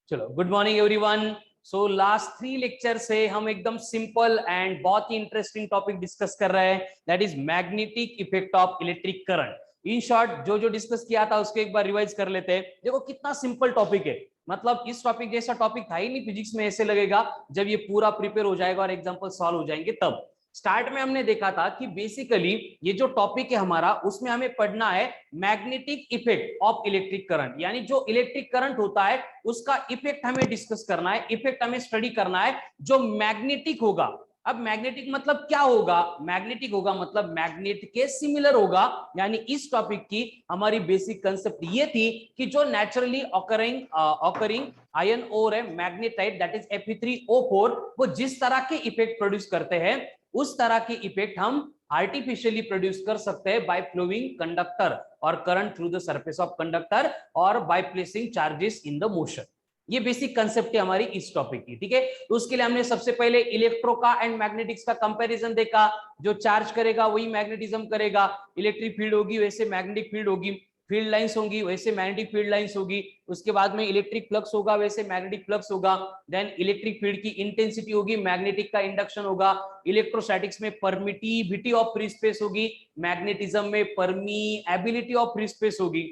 चलो, good morning everyone. So last 3 lecture से हम एकदम सिंपल एंड बहुत ही इंटरेस्टिंग टॉपिक डिस्कस कर रहे हैं, that is magnetic effect of electric current. In short जो जो डिस्कस किया था उसको एक बार रिवाइज कर लेते हैं। देखो कितना सिंपल टॉपिक है, मतलब इस टॉपिक जैसा टॉपिक था ही नहीं फिजिक्स में। ऐसे लगेगा जब ये पूरा प्रिपेयर हो जाएगा और एग्जांपल सॉल्व हो जाएंगे तब। स्टार्ट में हमने देखा था कि बेसिकली ये जो टॉपिक है हमारा, उसमें हमें पढ़ना है magnetic effect of electric current, यानी जो इलेक्ट्रिक करंट होता है उसका इफेक्ट हमें डिस्कस करना है, इफेक्ट हमें स्टडी करना है जो मैग्नेटिक होगा। अब मैग्नेटिक मतलब क्या होगा? मैग्नेटिक होगा मतलब मैग्नेट के सिमिलर होगा। यानी इस टॉपिक की हमारी बेसिक कंसेप्ट ये थी कि जो नेचुरली ऑकरिंग आयन ओर है मैग्नेटाइट, दैट इज Fe3O4, वो जिस तरह के इफेक्ट प्रोड्यूस करते हैं उस तरह के इफेक्ट हम आर्टिफिशियली प्रोड्यूस कर सकते हैं बाय फ्लोइंग कंडक्टर और current through the surface of conductor और by placing charges in the motion. ये बेसिक कंसेप्ट है हमारी इस टॉपिक की, ठीक है। तो उसके लिए हमने सबसे पहले इलेक्ट्रो का एंड मैग्नेटिक्स का कंपैरिजन देखा। जो चार्ज करेगा वही मैग्नेटिज्म करेगा, इलेक्ट्रिक फील्ड होगी वैसे मैग्नेटिक फील्ड होगी, फील्ड लाइंस होंगी वैसे मैग्नेटिक फील्ड लाइंस होगी, उसके बाद में इलेक्ट्रिक फ्लक्स होगा वैसे मैग्नेटिक फ्लक्स होगा। देन इलेक्ट्रिक फील्ड की इंटेंसिटी होगी, मैग्नेटिक का इंडक्शन होगा। इलेक्ट्रोस्टैटिक्स में परमिटिविटी ऑफ फ्री स्पेस होगी, मैग्नेटिज्म में परमीएबिलिटी ऑफ फ्री स्पेस होगी।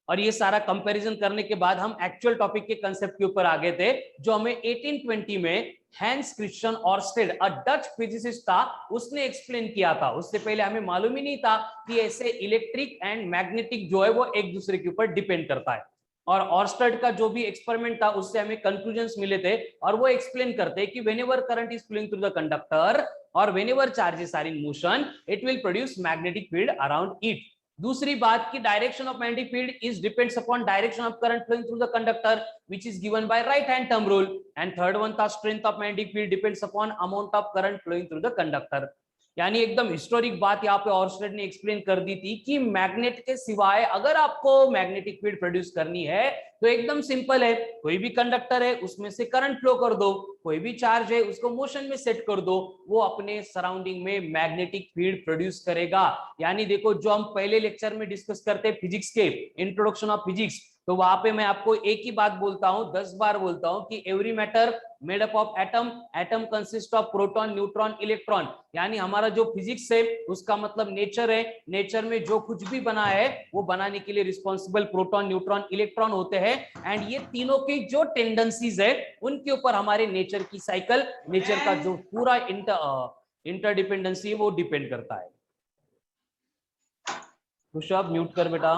और ये सारा कंपैरिजन करने के बाद हम एक्चुअल टॉपिक के कांसेप्ट के ऊपर आ गए थे, जो हमें 1820 में Hans Christian Oersted, a Dutch physicist था, उसने एक्सप्लेन किया था। उससे पहले हमें मालूम ही नहीं था कि ऐसे इलेक्ट्रिक एंड मैग्नेटिक जो है वो एक दूसरे के ऊपर डिपेंड करता है। और ऑर्स्टेड का जो भी एक्सपेरिमेंट था उससे हमें कंक्लूजन्स मिले थे, और वो एक्सप्लेन करते हैं कि whenever current is flowing through the conductor और whenever charges are in motion, it will produce magnetic field around it. दूसरी बात की direction of magnetic field is depends upon direction of current flowing through the conductor which is given by right hand thumb rule. And third one था strength of magnetic field depends upon amount of current flowing through the conductor. यानी एकदम historic बात यहाँ पे Orsted ने explain कर दी थी कि मैग्नेट के सिवाय अगर आपको मैग्नेटिक फील्ड प्रोड्यूस करनी है तो एकदम सिंपल है, कोई भी कंडक्टर है उसमें से करंट फ्लो कर दो, कोई भी चार्ज है उसको मोशन में सेट कर दो, वो अपने सराउंडिंग में मैग्नेटिक फील्ड प्रोड्यूस करेगा। यानी देखो जो हम पहले लेक्चर में डिस्कस करते हैं फिजिक्स के इंट्रोडक्शन ऑफ फिजिक्स, तो वहां पे मैं आपको एक ही बात बोलता हूं, 10 बार बोलता हूं कि every matter made up of atom, atom consist of proton neutron electron. यानी हमारा जो फिजिक्स है उसका मतलब नेचर है, नेचर में जो कुछ भी बना है वो बनाने के लिए रिस्पॉन्सिबल प्रोटॉन न्यूट्रॉन इलेक्ट्रॉन होते हैं। एंड ये तीनों की जो टेंडेंसीज है उनके ऊपर हमारे नेचर की साइकिल, नेचर का जो पूरा इंटरडिपेंडेंसी है वो डिपेंड करता है। खुशब म्यूट कर बेटा,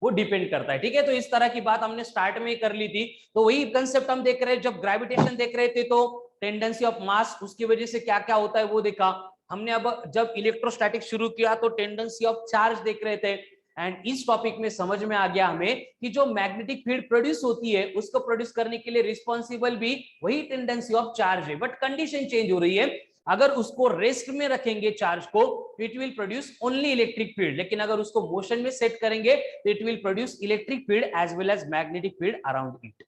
वो डिपेंड करता है, ठीक है। तो इस तरह की बात हमने स्टार्ट में कर ली थी। तो वही कंसेप्ट हम देख रहे हैं, जब ग्रेविटेशन देख रहे थे तो टेंडेंसी ऑफ मास, उसकी वजह से क्या क्या होता है वो देखा हमने। अब जब इलेक्ट्रोस्टैटिक शुरू किया तो टेंडेंसी ऑफ चार्ज देख रहे थे। एंड इस टॉपिक में समझ में आ गया हमें कि जो मैग्नेटिक फील्ड प्रोड्यूस होती है उसको प्रोड्यूस करने के लिए रिस्पॉन्सिबल भी वही टेंडेंसी ऑफ चार्ज है, बट कंडीशन चेंज हो रही है। अगर उसको रेस्ट में रखेंगे चार्ज को, it will produce only electric field, लेकिन अगर उसको मोशन में सेट करेंगे तो it will produce electric field as well as magnetic field around it.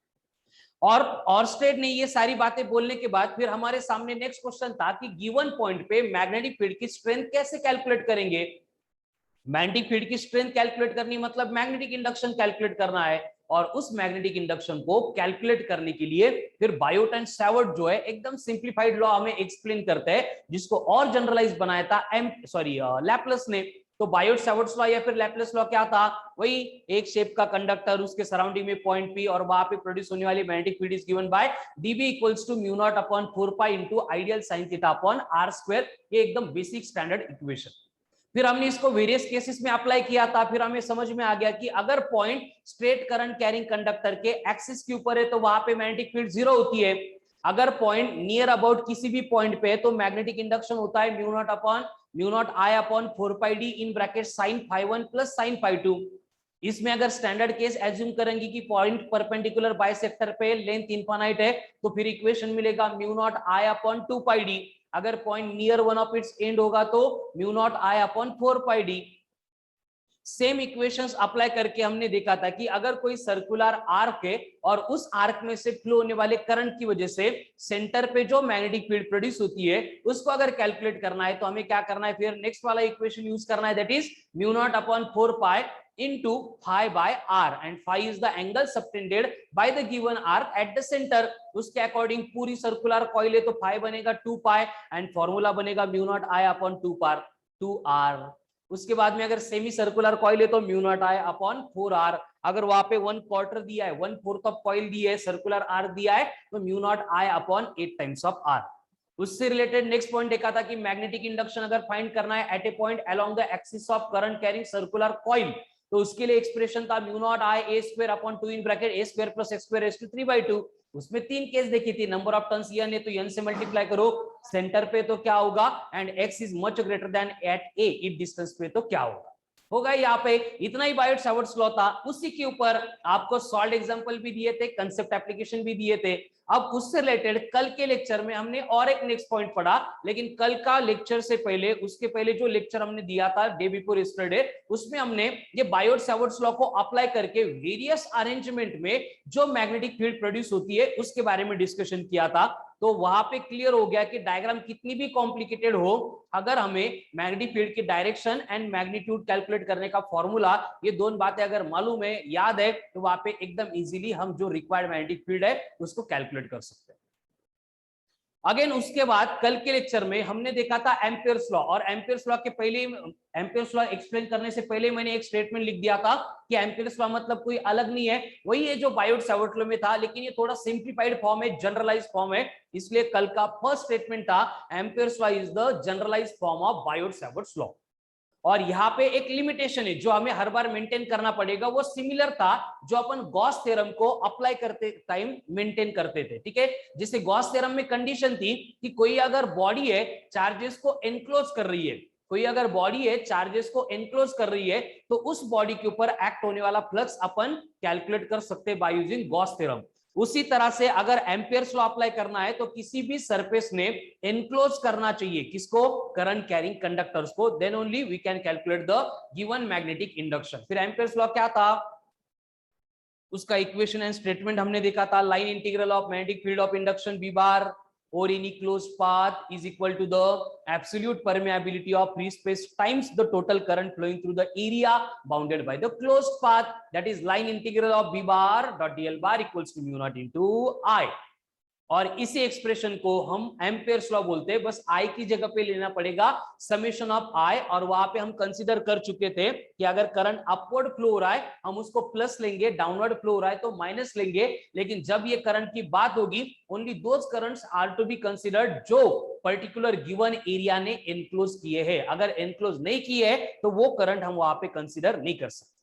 और ऑर्स्टेड ने ये सारी बातें बोलने के बाद फिर हमारे सामने नेक्स्ट क्वेश्चन था कि गिवन पॉइंट पे मैग्नेटिक फील्ड की स्ट्रेंथ कैसे कैलकुलेट करेंगे। मैग्नेटिक फील्ड की स्ट्रेंथ कैलकुलेट करनी मतलब मैग्नेटिक इंडक्शन कैलकुलेट करना है, और उस मैग्नेटिक इंडक्शन को कैलकुलेट करने के लिए फिर बायोट एंड सैवर्ट जो है एकदम सिंप्लीफाइड लॉ हमें एक्सप्लेन करते हैं, जिसको और जनरलाइज बनाया था लैप्लस ने। तो बायोट सैवर्ट्स लॉ या फिर लैप्लस लॉ क्या था? वही एक शेप का कंडक्टर, उसके सराउंडिंग में पॉइंट पी, और वहां पे प्रोड्यूस होने वाली magnetic field is given by dB equals to mu not upon 4 pi into I dl sin theta upon r square. ये एकदम बेसिक स्टैंडर्ड इक्वेशन। फिर हमने इसको वेरियस केसेस में अप्लाई किया था, फिर हमें समझ में आ गया कि अगर point straight current carrying conductor के एक्सिस के ऊपर है तो वहां पे मैग्नेटिक फील्ड 0 होती है। अगर पॉइंट नियर अबाउट किसी भी पॉइंट पे है तो मैग्नेटिक इंडक्शन होता है mu not I upon 4 pi D in bracket sin phi1 plus sin phi2। इसमें अगर स्टैंडर्ड केस एज्यूम करेंगे कि पॉइंट परपेंडिकुलर बाइसेक्टर पे लेंथ इनफाइनाइट है तो फिर इक्वेशन मिलेगा mu not I upon 2 pi D. अगर point near one of its and होगा तो mu not I upon 4 pi D. Same equations apply करके हमने देखा था कि अगर कोई सर्कुलर आर्क है और उस आर्क में से फ्लो होने वाले करंट की वजह से सेंटर पे जो मैग्नेटिक फील्ड प्रोड्यूस होती है उसको अगर कैलकुलेट करना है तो हमें क्या करना है, फिर नेक्स्ट वाला इक्वेशन यूज करना है, that is mu not upon 4 pi into phi by r, and phi is the angle subtended by the given arc at the center. उसके अकॉर्डिंग पूरी सर्कुलर कॉइल है तो phi बनेगा 2 pi एंड फॉर्मूला बनेगा mu not I upon 2r। उसके बाद में अगर सेमी सर्कुलर कॉइल है तो mu not I upon 4r। अगर वहां पे 1/4 दिया है, 1/4 ऑफ कॉइल दी है, सर्कुलर आर्क दिया है, तो mu not I upon 8 times of r। उससे रिलेटेड नेक्स्ट पॉइंट देखा था कि मैग्नेटिक इंडक्शन अगर फाइंड करना है at a point along the axis of current carrying circular coil, तो उसके लिए एक्सप्रेशन था mu not I a square upon 2 in bracket a square plus x square raise to 3/2। उसमें 3 केस देखी थी, नंबर ऑफ टर्न्स n है तो n से मल्टीप्लाई करो, सेंटर पे तो क्या होगा, and x is much greater than at a, इस डिस्टेंस पे तो क्या होगा यहाँ पे। इतना ही बायोट-सावर्ट्स लॉ था। उसी के ऊपर आपको सॉल्व एग्जांपल भी दिए थे, कंसेप्ट एप्लीकेशन भी दिए थे। अब उससे रिलेटेड कल के लेक्चर में हमने और एक नेक्स्ट पॉइंट पढ़ा, लेकिन कल का लेक्चर से पहले, उसके पहले जो लेक्चर हमने दिया था डे बिफोर यस्टरडे, उसमें हमने ये बायोट-सावर्ट्स लॉ को अप्लाई करके वेरियस अरेंजमेंट में जो मैग्नेटिक फील्ड प्रोड्यूस होती है उसके बारे में डिस्कशन किया था। तो वहां पे क्लियर हो गया कि डायग्राम कितनी भी कॉम्प्लिकेटेड हो, अगर हमें मैग्नेटिक फील्ड की डायरेक्शन एंड मैग्नीट्यूड कैलकुलेट करने का फॉर्मूला, ये दोनों बातें अगर मालूम है, याद है, तो वहां पे एकदम इजीली हम जो रिक्वायर्ड मैग्नेटिक फील्ड है उसको कैलकुलेट कर सकते हैं। अगेन उसके बाद कल के लेक्चर में हमने देखा था एम्पियर्स लॉ, और एम्पियर्स लॉ के पहले, एम्पियर्स लॉ एक्सप्लेन करने से पहले मैंने एक स्टेटमेंट लिख दिया था कि एम्पियर्स लॉ मतलब कोई अलग नहीं है, वही है जो बायोट-सावर्ट लॉ में था, लेकिन ये थोड़ा सिंप्लीफाइड फॉर्म है, जनरलाइज्ड फॉर्म है। इसलिए कल का फर्स्ट स्टेटमेंट था Ampere's law is the generalised form of Biot Savart law. और यहाँ पे एक लिमिटेशन है जो हमें हर बार मेंटेन करना पड़ेगा, वो सिमिलर था जो अपन गॉस थ्योरम को अप्लाई करते टाइम मेंटेन करते थे, ठीक है। जैसे गॉस थ्योरम में कंडीशन थी कि कोई अगर बॉडी है चार्जेस को एनक्लोज कर रही है, कोई अगर बॉडी है चार्जेस को एनक्लोज कर रही है, तो उस बॉडी के ऊपर एक्ट होने वाला फ्लक्स अपन कैलकुलेट कर सकते हैं बाय यूजिंग गॉस थ्योरम। उसी तरह से अगर एम्पियर्स लॉ अप्लाई करना है तो किसी भी सरफेस ने एनक्लोज करना चाहिए किसको, करंट कैरिंग कंडक्टर्स को, then only we can calculate the given magnetic induction. फिर एम्पियर्स लॉ क्या था, उसका इक्वेशन एंड स्टेटमेंट हमने देखा था, line integral of magnetic field of induction B bar or any closed path is equal to the absolute permeability of free space times the total current flowing through the area bounded by the closed path, that is line integral of b bar dot dl bar equals to mu naught into I। और इसी expression को हम Ampere's law बोलते हैं, बस आई की जगह पे लेना पड़ेगा समेशन ऑफ आई, और वहां पे हम कंसीडर कर चुके थे कि अगर करंट अपवर्ड फ्लो हो रहा है हम उसको प्लस लेंगे, डाउनवर्ड फ्लो हो रहा है तो माइनस लेंगे, लेकिन जब ये करंट की बात होगी only those currents are to be considered जो पर्टिकुलर गिवन एरिया ने एनक्लोज किए हैं। अगर एनक्लोज नहीं किए है तो वो करंट हम वहां पे कंसीडर नहीं कर सकते।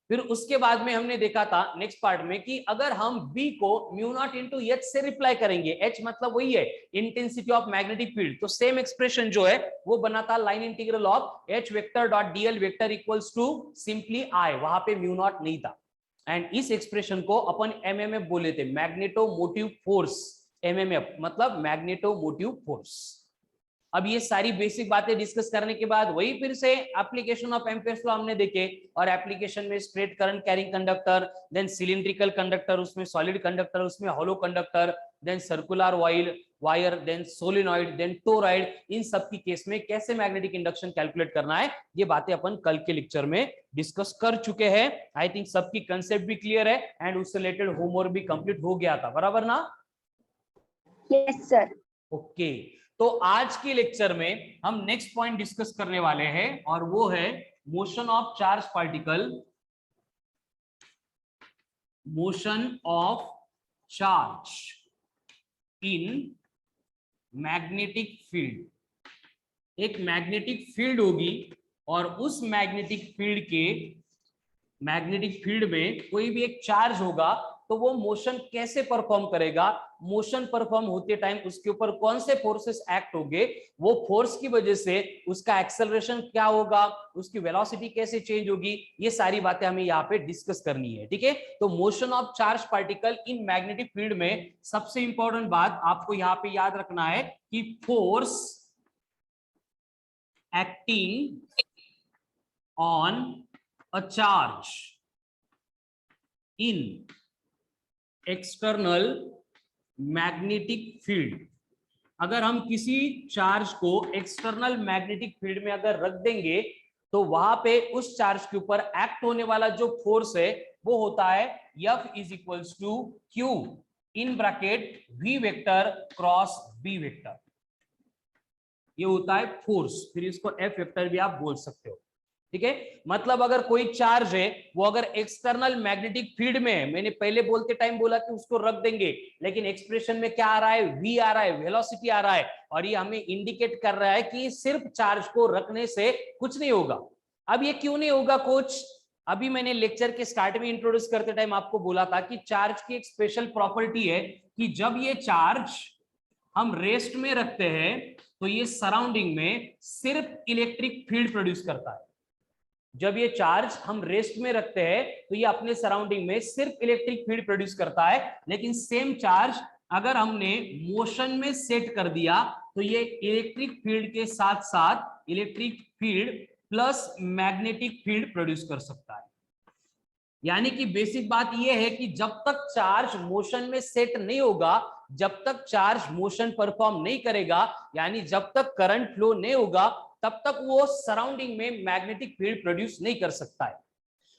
फिर उसके बाद में हमने देखा था नेक्स्ट पार्ट में कि अगर हम B को म्यू नॉट इंटू एच से रिप्लाई करेंगे, H मतलब वही है इंटेंसिटी ऑफ मैग्नेटिक फील्ड, तो सेम एक्सप्रेशन जो है वो बना था line integral of H vector dot dl vector equals to simply I, वहां पे म्यू नॉट नहीं था। एंड इस एक्सप्रेशन को अपन एमएमएफ बोले थे, मैग्नेटोमोटिव फोर्स, एमएमएफ मतलब मैग्नेटोमोटिव फोर्स। अब ये सारी बेसिक बातें डिस्कस करने के बाद वही फिर से एप्लीकेशन ऑफ एम्पियर्स लॉ हमने देखे, और एप्लीकेशन में straight current carrying conductor, then cylindrical conductor, उसमें सॉलिड कंडक्टर, उसमें hollow conductor, then circular wire, then solenoid, then toroid, इन सब की केस में कैसे मैग्नेटिक इंडक्शन कैलकुलेट करना है, ये बातें अपन कल के लेक्चर में डिस्कस कर चुके हैं। आई थिंक सबकी कंसेप्ट भी क्लियर है एंड उससे रिलेटेड होमवर्क भी कंप्लीट हो गया था, बराबर ना? Yes sir. ओके, तो आज के लेक्चर में हम नेक्स्ट पॉइंट डिस्कस करने वाले हैं और वो है motion of charge particle, motion of charge in magnetic field. एक मैग्नेटिक फील्ड होगी और उस मैग्नेटिक फील्ड में कोई भी एक चार्ज होगा, तो वो मोशन कैसे परफॉर्म करेगा, मोशन परफॉर्म होते टाइम उसके ऊपर कौन से फोर्सेस एक्ट होंगे, वो फोर्स की वजह से उसका एक्सेलरेशन क्या होगा, उसकी वेलोसिटी कैसे चेंज होगी, ये सारी बातें हमें यहाँ पे डिस्कस करनी है, ठीक है। तो motion of charge particle in magnetic field में सबसे इंपॉर्टेंट बात आपको यहाँ पे याद रखना है कि force acting on a charge in external magnetic field. अगर हम किसी चार्ज को एक्सटर्नल मैग्नेटिक फील्ड में अगर रख देंगे तो वहां पे उस चार्ज के ऊपर एक्ट होने वाला जो फोर्स है वो होता है F is equals to Q in bracket V vector cross B vector. ये होता है फोर्स, फिर इसको F वेक्टर भी आप बोल सकते हो। ठीक है, मतलब अगर कोई चार्ज है वो अगर एक्सटर्नल मैग्नेटिक फील्ड में है, मैंने पहले बोलते टाइम बोला कि उसको रख देंगे, लेकिन एक्सप्रेशन में क्या आ रहा है, v आ रहा है, वेलोसिटी आ रहा है, और ये हमें इंडिकेट कर रहा है कि सिर्फ चार्ज को रखने से कुछ नहीं होगा। अब ये क्यों नहीं होगा कोच? अभी मैंने लेक्चर के स्टार्ट में इंट्रोड्यूस करते टाइम आपको बोला था कि चार्ज की एक स्पेशल प्रॉपर्टी है कि जब ये चार्ज हम रेस्ट में रखते हैं तो ये सराउंडिंग में सिर्फ इलेक्ट्रिक फील्ड प्रोड्यूस करता है। जब ये चार्ज हम रेस्ट में रखते हैं तो ये अपने सराउंडिंग में सिर्फ इलेक्ट्रिक फील्ड प्रोड्यूस करता है, लेकिन सेम चार्ज अगर हमने मोशन में सेट कर दिया तो ये इलेक्ट्रिक फील्ड के साथ साथ electric field plus magnetic field produce कर सकता है। यानी कि बेसिक बात यह है कि जब तक चार्ज मोशन में सेट नहीं होगा, जब तक चार्ज मोशन परफॉर्म नहीं करेगा, यानी जब तक करंट फ्लो नहीं होगा, तब तक वो सराउंडिंग में मैग्नेटिक फील्ड प्रोड्यूस नहीं कर सकता है।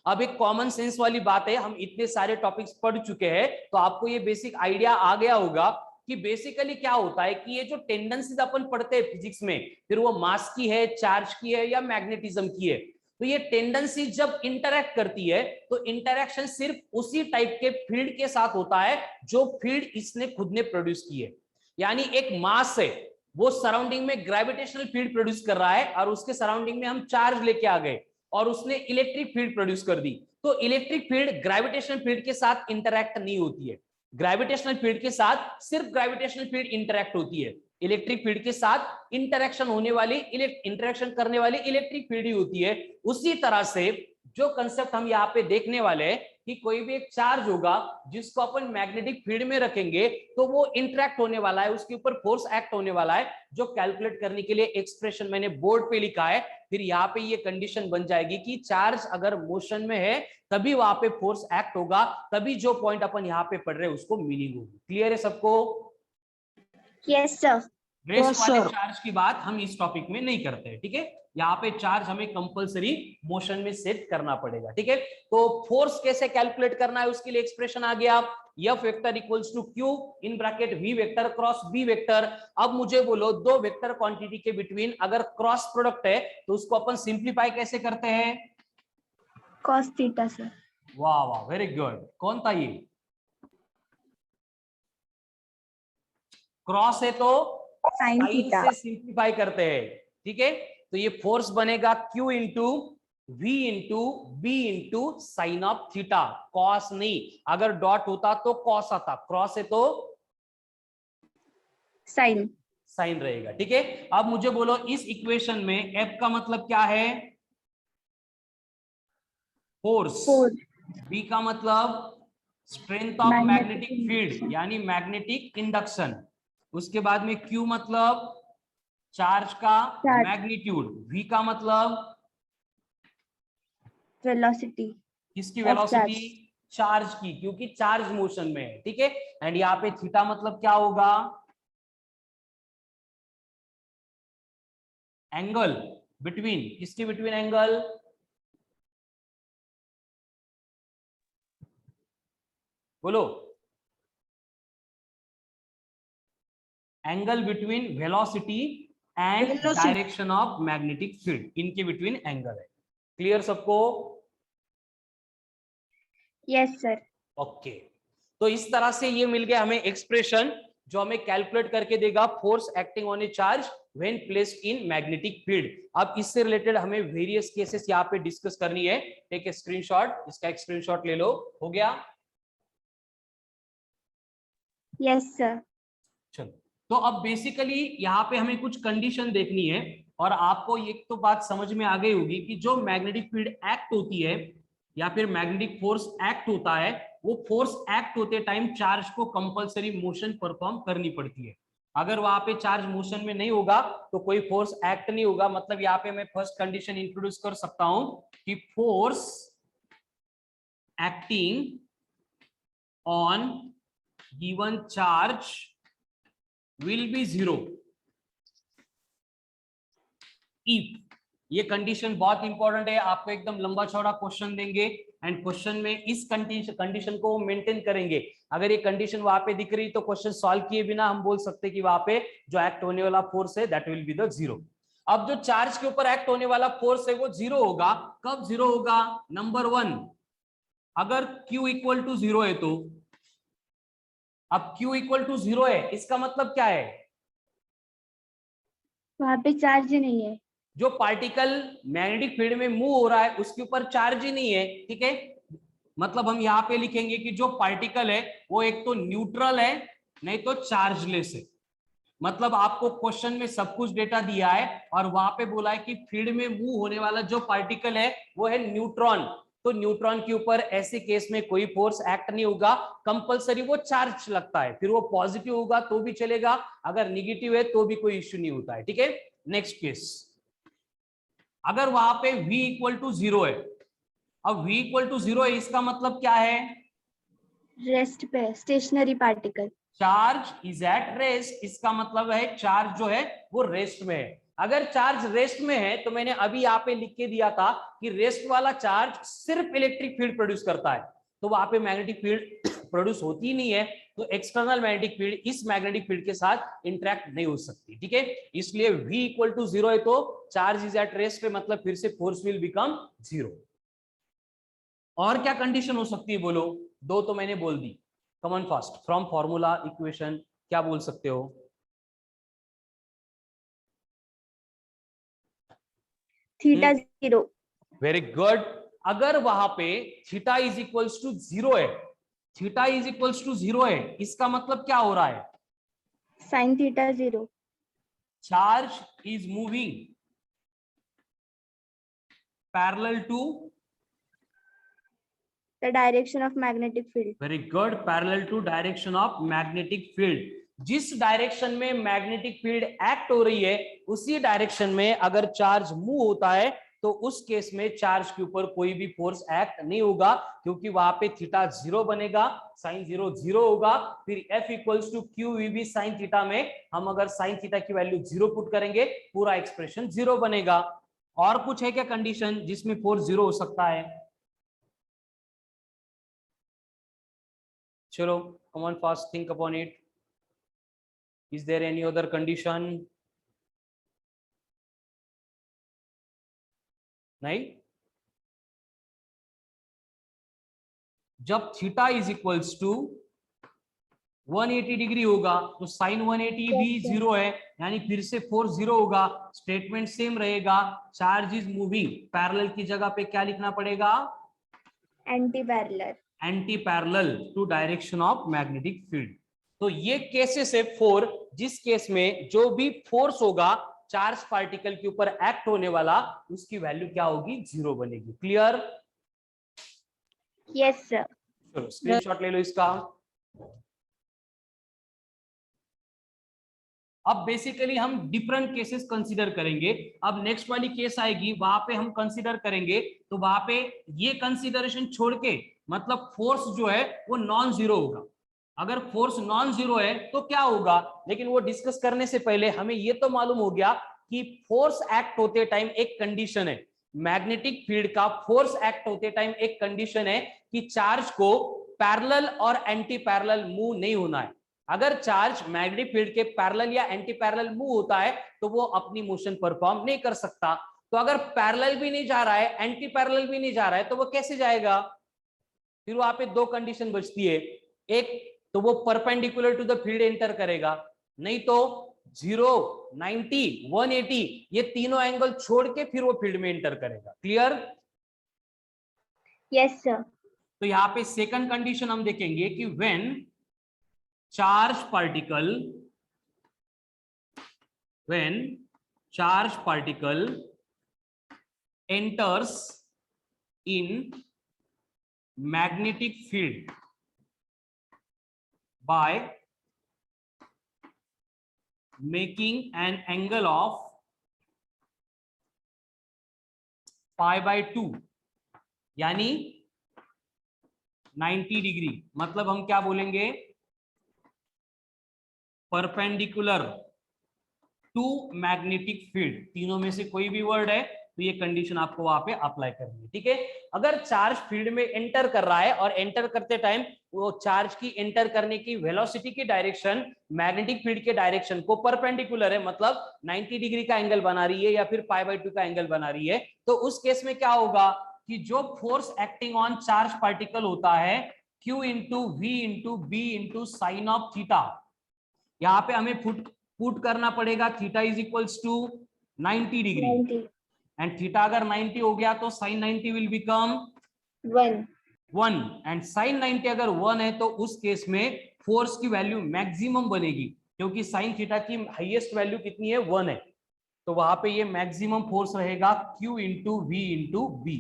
अब एक कॉमन सेंस वाली बात है, हम इतने सारे टॉपिक्स पढ़ चुके हैं तो आपको ये बेसिक आइडिया आ गया होगा कि बेसिकली क्या होता है कि ये जो टेंडेंसीज अपन पढ़ते हैं फिजिक्स में, फिर वो मास की है, चार्ज की है या मैग्नेटिज्म की है, तो ये टेंडेंसी जब इंटरैक्ट करती है तो इंटरैक्शन सिर्फ उसी टाइप के फील्ड के साथ होता है जो फील्ड इसने खुद ने प्रोड्यूस की है। यानी एक मास है, वो सराउंडिंग में ग्रेविटेशनल फील्ड प्रोड्यूस कर रहा है और उसके सराउंडिंग में हम चार्ज लेके आ गए और उसने इलेक्ट्रिक फील्ड प्रोड्यूस कर दी, तो इलेक्ट्रिक फील्ड ग्रेविटेशनल फील्ड के साथ इंटरैक्ट नहीं होती है। ग्रेविटेशनल फील्ड के साथ सिर्फ ग्रेविटेशनल फील्ड इंटरैक्ट होती है, इलेक्ट्रिक फील्ड के साथ इंटरैक्शन होने वाली इंटरैक्शन करने वाली इलेक्ट्रिक फील्ड ही होती है। उसी तरह से जो कंसेप्ट हम यहाँ पे देखने वाले हैं कि कोई भी एक चार्ज होगा जिसको अपन मैग्नेटिक फील्ड में रखेंगे तो वो इंटरैक्ट होने वाला है, उसके ऊपर फोर्स एक्ट होने वाला है, जो कैलकुलेट करने के लिए एक्सप्रेशन मैंने बोर्ड पे लिखा है। फिर यहाँ पे ये कंडीशन बन जाएगी कि चार्ज अगर मोशन में है तभी वहां पे फोर्स एक्ट होगा, तभी जो पॉइंट अपन यहाँ पे पढ़ रहे हैं उसको मीनिंग होगी। क्लियर है सबको? Yes sir. रेस्ट वाले चार्ज की बात हम इस टॉपिक में नहीं करते हैं, ठीक है। यहाँ पे चार्ज हमें कंपलसरी मोशन में सेट करना पड़ेगा, ठीक है। तो फोर्स कैसे कैलकुलेट करना है उसके लिए एक्सप्रेशन आ गया, F vector equals to Q in bracket V vector cross B vector. अब मुझे बोलो दो वेक्टर क्वांटिटी के बिटवीन अगर क्रॉस प्रोडक्ट है तो उसको अपन सिंप्लीफाई कैसे करते हैं? cos theta sir. वाह वाह, वेरी गुड। कौन था ये? क्रॉस है तो साइन थीटा। से सिंप्लीफाई करते हैं, ठीक है। तो ये फोर्स बनेगा Q into V into B into sine of theta, cos नहीं, अगर डॉट होता तो कॉस आता, क्रॉस है तो साइन। साइन रहेगा, ठीक है। अब मुझे बोलो इस इक्वेशन में F का मतलब क्या है? फोर्स। B का मतलब स्ट्रेंथ ऑफ मैग्नेटिक फील्ड यानी मैग्नेटिक इंडक्शन। उसके बाद में Q मतलब चार्ज का मैग्नीट्यूड, V का मतलब वेलोसिटी। किसकी वेलोसिटी? चार्ज की, क्योंकि चार्ज मोशन में है, ठीक है। एंड यहाँ पे थीटा मतलब क्या होगा? एंगल बिटवीन, किसके बिटवीन एंगल? बोलो। Angle between velocity and direction of magnetic field, इनके बिटवीन एंगल है। क्लियर सबको? Yes sir. ओके, तो इस तरह से ये मिल गया हमें एक्सप्रेशन जो हमें कैलकुलेट करके देगा force acting on A charge when placed in magnetic field. अब इससे रिलेटेड हमें वेरियस केसेस यहाँ पे डिस्कस करनी है। टेक ए स्क्रीनशॉट, इसका एक स्क्रीनशॉट ले लो। हो गया? Yes sir. चलो, तो अब बेसिकली यहाँ पे हमें कुछ कंडीशन देखनी है और आपको ये तो बात समझ में आ गई होगी कि जो मैग्नेटिक फील्ड एक्ट होती है या फिर मैग्नेटिक फोर्स एक्ट होता है, वो फोर्स एक्ट होते टाइम चार्ज को कंपलसरी मोशन परफॉर्म करनी पड़ती है। अगर वहां पे चार्ज मोशन में नहीं होगा तो कोई फोर्स एक्ट नहीं होगा। मतलब यहाँ पे मैं फर्स्ट कंडीशन इंट्रोड्यूस कर सकता हूं कि force acting on given charge will be zero if, ये कंडीशन बहुत इंपॉर्टेंट है, आपको एकदम लंबा चौड़ा क्वेश्चन देंगे एंड क्वेश्चन में इस कंडीशन को मेंटेन करेंगे। अगर ये कंडीशन वहां पे दिख रही तो क्वेश्चन सॉल्व किए बिना हम बोल सकते कि वहां पे जो एक्ट होने वाला फोर्स है that will be the zero. अब जो चार्ज के ऊपर एक्ट होने वाला फोर्स है वो जीरो होगा। कब जीरो होगा? नंबर 1, अगर Q इक्वल टू जीरो है तो। अब Q इक्वल टू जीरो है, इसका मतलब क्या है? वहां पे चार्ज ही नहीं है। जो पार्टिकल मैग्नेटिक फील्ड में मूव हो रहा है उसके ऊपर चार्ज ही नहीं है, ठीक है। मतलब हम यहाँ पे लिखेंगे कि जो पार्टिकल है वो एक तो न्यूट्रल है नहीं तो चार्जलेस है। मतलब आपको क्वेश्चन में सब कुछ डेटा दिया है और वहां पे बोला है कि फील्ड में मूव होने वाला जो पार्टिकल है वो है न्यूट्रॉन। तो न्यूट्रॉन के ऊपर ऐसे केस में कोई फोर्स एक्ट नहीं होगा, कंपलसरी वो चार्ज लगता है। फिर वो पॉजिटिव होगा तो भी चलेगा, अगर निगेटिव है तो भी कोई इश्यू नहीं होता है, ठीक है। नेक्स्ट केस, अगर वहां पे v इक्वल टू जीरो है। अब v इक्वल टू जीरो है, इसका मतलब क्या है? रेस्ट पे, stationary particle. Charge is at rest, इसका मतलब है चार्ज जो है वो रेस्ट में है। अगर चार्ज रेस्ट में है तो मैंने अभी यहाँ पे लिख के दिया था कि रेस्ट वाला चार्ज सिर्फ इलेक्ट्रिक फील्ड प्रोड्यूस करता है, तो वहां पे मैग्नेटिक फील्ड प्रोड्यूस होती ही नहीं है। तो एक्सटर्नल मैग्नेटिक फील्ड इस मैग्नेटिक फील्ड के साथ इंटरेक्ट नहीं हो सकती, ठीक है। इसलिए v इक्वल टू जीरो है तो चार्ज इज एट रेस्ट, मतलब फिर से फोर्स विल बिकम जीरो। और क्या कंडीशन हो सकती है बोलो? दो तो मैंने बोल दी। Come on fast from formula equation क्या बोल सकते हो? Theta zero. Very good. अगर वहां पे theta is equals to zero है, theta is equals to zero है, इसका मतलब क्या हो रहा है? Sine theta zero. Charge is moving parallel to the direction of magnetic field. Very good, parallel to direction of magnetic field. जिस direction में मैग्नेटिक फील्ड एक्ट हो रही है उसी डायरेक्शन में अगर चार्ज मूव होता है तो उस केस में चार्ज के ऊपर कोई भी फोर्स एक्ट नहीं होगा, क्योंकि वहां पे थीटा जीरो बनेगा, साइन जीरो जीरो होगा। फिर F equals to Q V B sine theta में हम अगर साइन थीटा की वैल्यू जीरो पुट करेंगे पूरा एक्सप्रेशन जीरो बनेगा। और कुछ है क्या कंडीशन जिसमें फोर्स जीरो हो सकता है? चलो, come on fast, think upon it. Is there any other condition? नहीं। जब theta is equals to 180 degree होगा तो साइन 180 भी जीरो है, यानी फिर से फोर्स जीरो होगा। स्टेटमेंट सेम रहेगा, चार्ज इज मूविंग। पैरेलल की जगह पे क्या लिखना पड़ेगा? Anti parallel. Anti parallel to direction of magnetic field. तो ये केसेस है फोर, जिस केस में जो भी फोर्स होगा चार्ज पार्टिकल के ऊपर एक्ट होने वाला उसकी वैल्यू क्या होगी? जीरो बनेगी। क्लियर? Yes sir. चलो स्क्रीनशॉट ले लो इसका। अब बेसिकली हम डिफरेंट केसेस कंसीडर करेंगे। अब नेक्स्ट वाली केस आएगी वहां पे हम कंसीडर करेंगे, तो वहां पे ये कंसीडरेशन छोड़ के मतलब फोर्स जो है वो नॉन जीरो होगा। अगर फोर्स नॉन जीरो है तो क्या होगा, लेकिन वो डिस्कस करने से पहले हमें ये तो मालूम हो गया कि फोर्स एक्ट होते टाइम एक कंडीशन है, मैग्नेटिक फील्ड का फोर्स एक्ट होते टाइम एक कंडीशन है कि चार्ज को पैरेलल और एंटी पैरेलल मूव नहीं होना है। अगर चार्ज मैग्नेटिक फील्ड के पैरेलल या एंटी पैरेलल मूव होता है तो वो अपनी मोशन परफॉर्म नहीं कर सकता। तो अगर पैरेलल भी नहीं जा रहा है, एंटी पैरेलल भी नहीं जा रहा है, तो वो कैसे जाएगा? फिर वहां पे दो कंडीशन बचती है। एक तो वो perpendicular to the field enter करेगा, नहीं तो 0, 90, 180 ये तीनों एंगल छोड़ के फिर वो फील्ड में एंटर करेगा। क्लियर? Yes sir. तो यहाँ पे सेकंड कंडीशन हम देखेंगे कि when charge particle enters in magnetic field by making an angle of π/2 यानी 90 डिग्री। मतलब हम क्या बोलेंगे? Perpendicular to magnetic field. तीनों में से कोई भी वर्ड है तो ये कंडीशन आपको वहां पे अप्लाई करनी है, ठीक है। अगर चार्ज फील्ड में एंटर कर रहा है और एंटर करते टाइम वो चार्ज की एंटर करने की वेलोसिटी की डायरेक्शन मैग्नेटिक फील्ड के डायरेक्शन को परपेंडिकुलर है, मतलब 90 डिग्री का एंगल बना रही है या फिर π/2 का एंगल बना रही है, तो उस केस में क्या होगा कि जो force acting on charge particle होता है Q into V into B into sine of theta, यहाँ पे हमें पुट करना पड़ेगा theta is equals to 90 degree 90. And theta अगर 90 हो गया तो sine 90 will become 1. 1 and sine 90 अगर 1 है तो उस केस में फोर्स की वैल्यू मैक्सिमम बनेगी, क्योंकि साइन थीटा की हाईएस्ट वैल्यू कितनी है 1 है, तो वहां पे ये मैक्सिमम फोर्स रहेगा Q into V into B,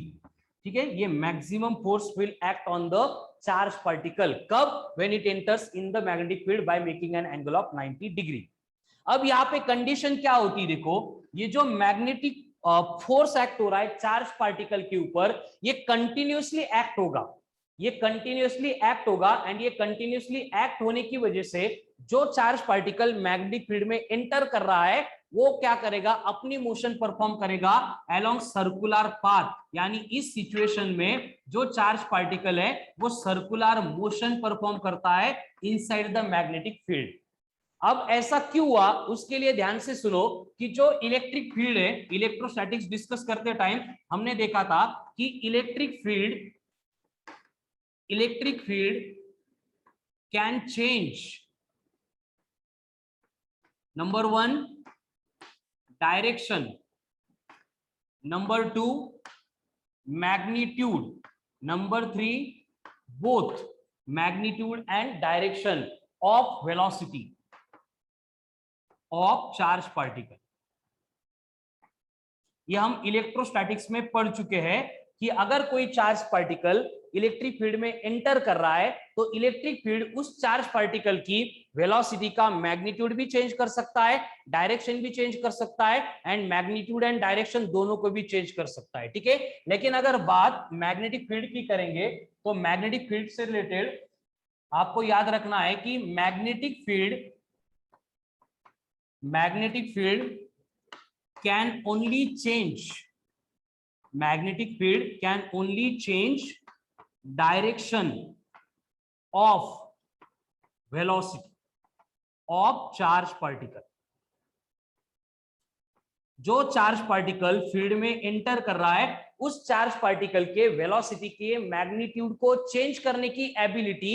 ठीक है। ये maximum force will act on the charge particle कब, when it enters in the magnetic field by making an angle of 90 degree. अब यहाँ पे कंडीशन क्या होती है, देखो ये जो मैग्नेटिक फोर्स एक्ट हो रहा है चार्ज पार्टिकल के ऊपर, ये कंटिन्यूअसली एक्ट होगा, ये कंटिन्यूअसली एक्ट होगा एंड ये कंटिन्यूअसली एक्ट होने की वजह से जो चार्ज पार्टिकल मैग्नेटिक फील्ड में एंटर कर रहा है वो क्या करेगा, अपनी मोशन परफॉर्म करेगा अलोंग सर्कुलर पाथ, यानी इस सिचुएशन में जो चार्ज पार्टिकल है वो सर्कुलर मोशन परफॉर्म करता है इनसाइड द मैग्नेटिक फील्ड। अब ऐसा क्यों हुआ उसके लिए ध्यान से सुनो कि जो इलेक्ट्रिक फील्ड है, इलेक्ट्रोस्टैटिक्स डिस्कस करते टाइम हमने देखा था कि electric field can change, number 1 direction, number 2 magnitude, number 3 both magnitude and direction of velocity of charge particle. ये हम इलेक्ट्रोस्टैटिक्स में पढ़ चुके हैं कि अगर कोई चार्ज पार्टिकल इलेक्ट्रिक फील्ड में एंटर कर रहा है तो इलेक्ट्रिक फील्ड उस चार्ज पार्टिकल की वेलोसिटी का मैग्नीट्यूड भी चेंज कर सकता है, डायरेक्शन भी चेंज कर सकता है एंड मैग्नीट्यूड एंड डायरेक्शन दोनों को भी चेंज कर सकता है, ठीक है। लेकिन अगर बात मैग्नेटिक फील्ड की करेंगे तो मैग्नेटिक फील्ड से रिलेटेड आपको याद रखना है कि magnetic field can only change, magnetic field can only change direction of velocity of charge particle। जो चार्ज पार्टिकल फील्ड में एंटर कर रहा है उस चार्ज पार्टिकल के वेलोसिटी के मैग्नीट्यूड को चेंज करने की एबिलिटी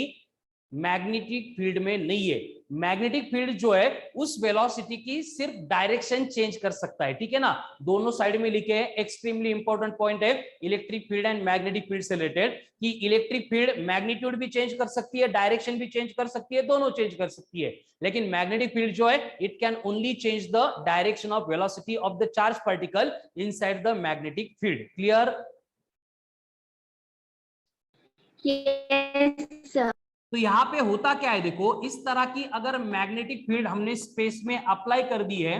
मैग्नेटिक फील्ड में नहीं है। मैग्नेटिक फील्ड जो है उस वेलोसिटी की सिर्फ डायरेक्शन चेंज कर सकता है, ठीक है ना, दोनों साइड में लिखे हैं। एक्सट्रीमली इंपॉर्टेंट पॉइंट है electric field and magnetic field से रिलेटेड कि इलेक्ट्रिक फील्ड मैग्नीट्यूड भी चेंज कर सकती है, डायरेक्शन भी चेंज कर सकती है, दोनों चेंज कर सकती है, लेकिन मैग्नेटिक फील्ड जो है it can only change the direction of velocity of the charge particle inside the magnetic field. Clear? Yes, sir. तो यहाँ पे होता क्या है, देखो इस तरह की अगर मैग्नेटिक फील्ड हमने स्पेस में अप्लाई कर दी है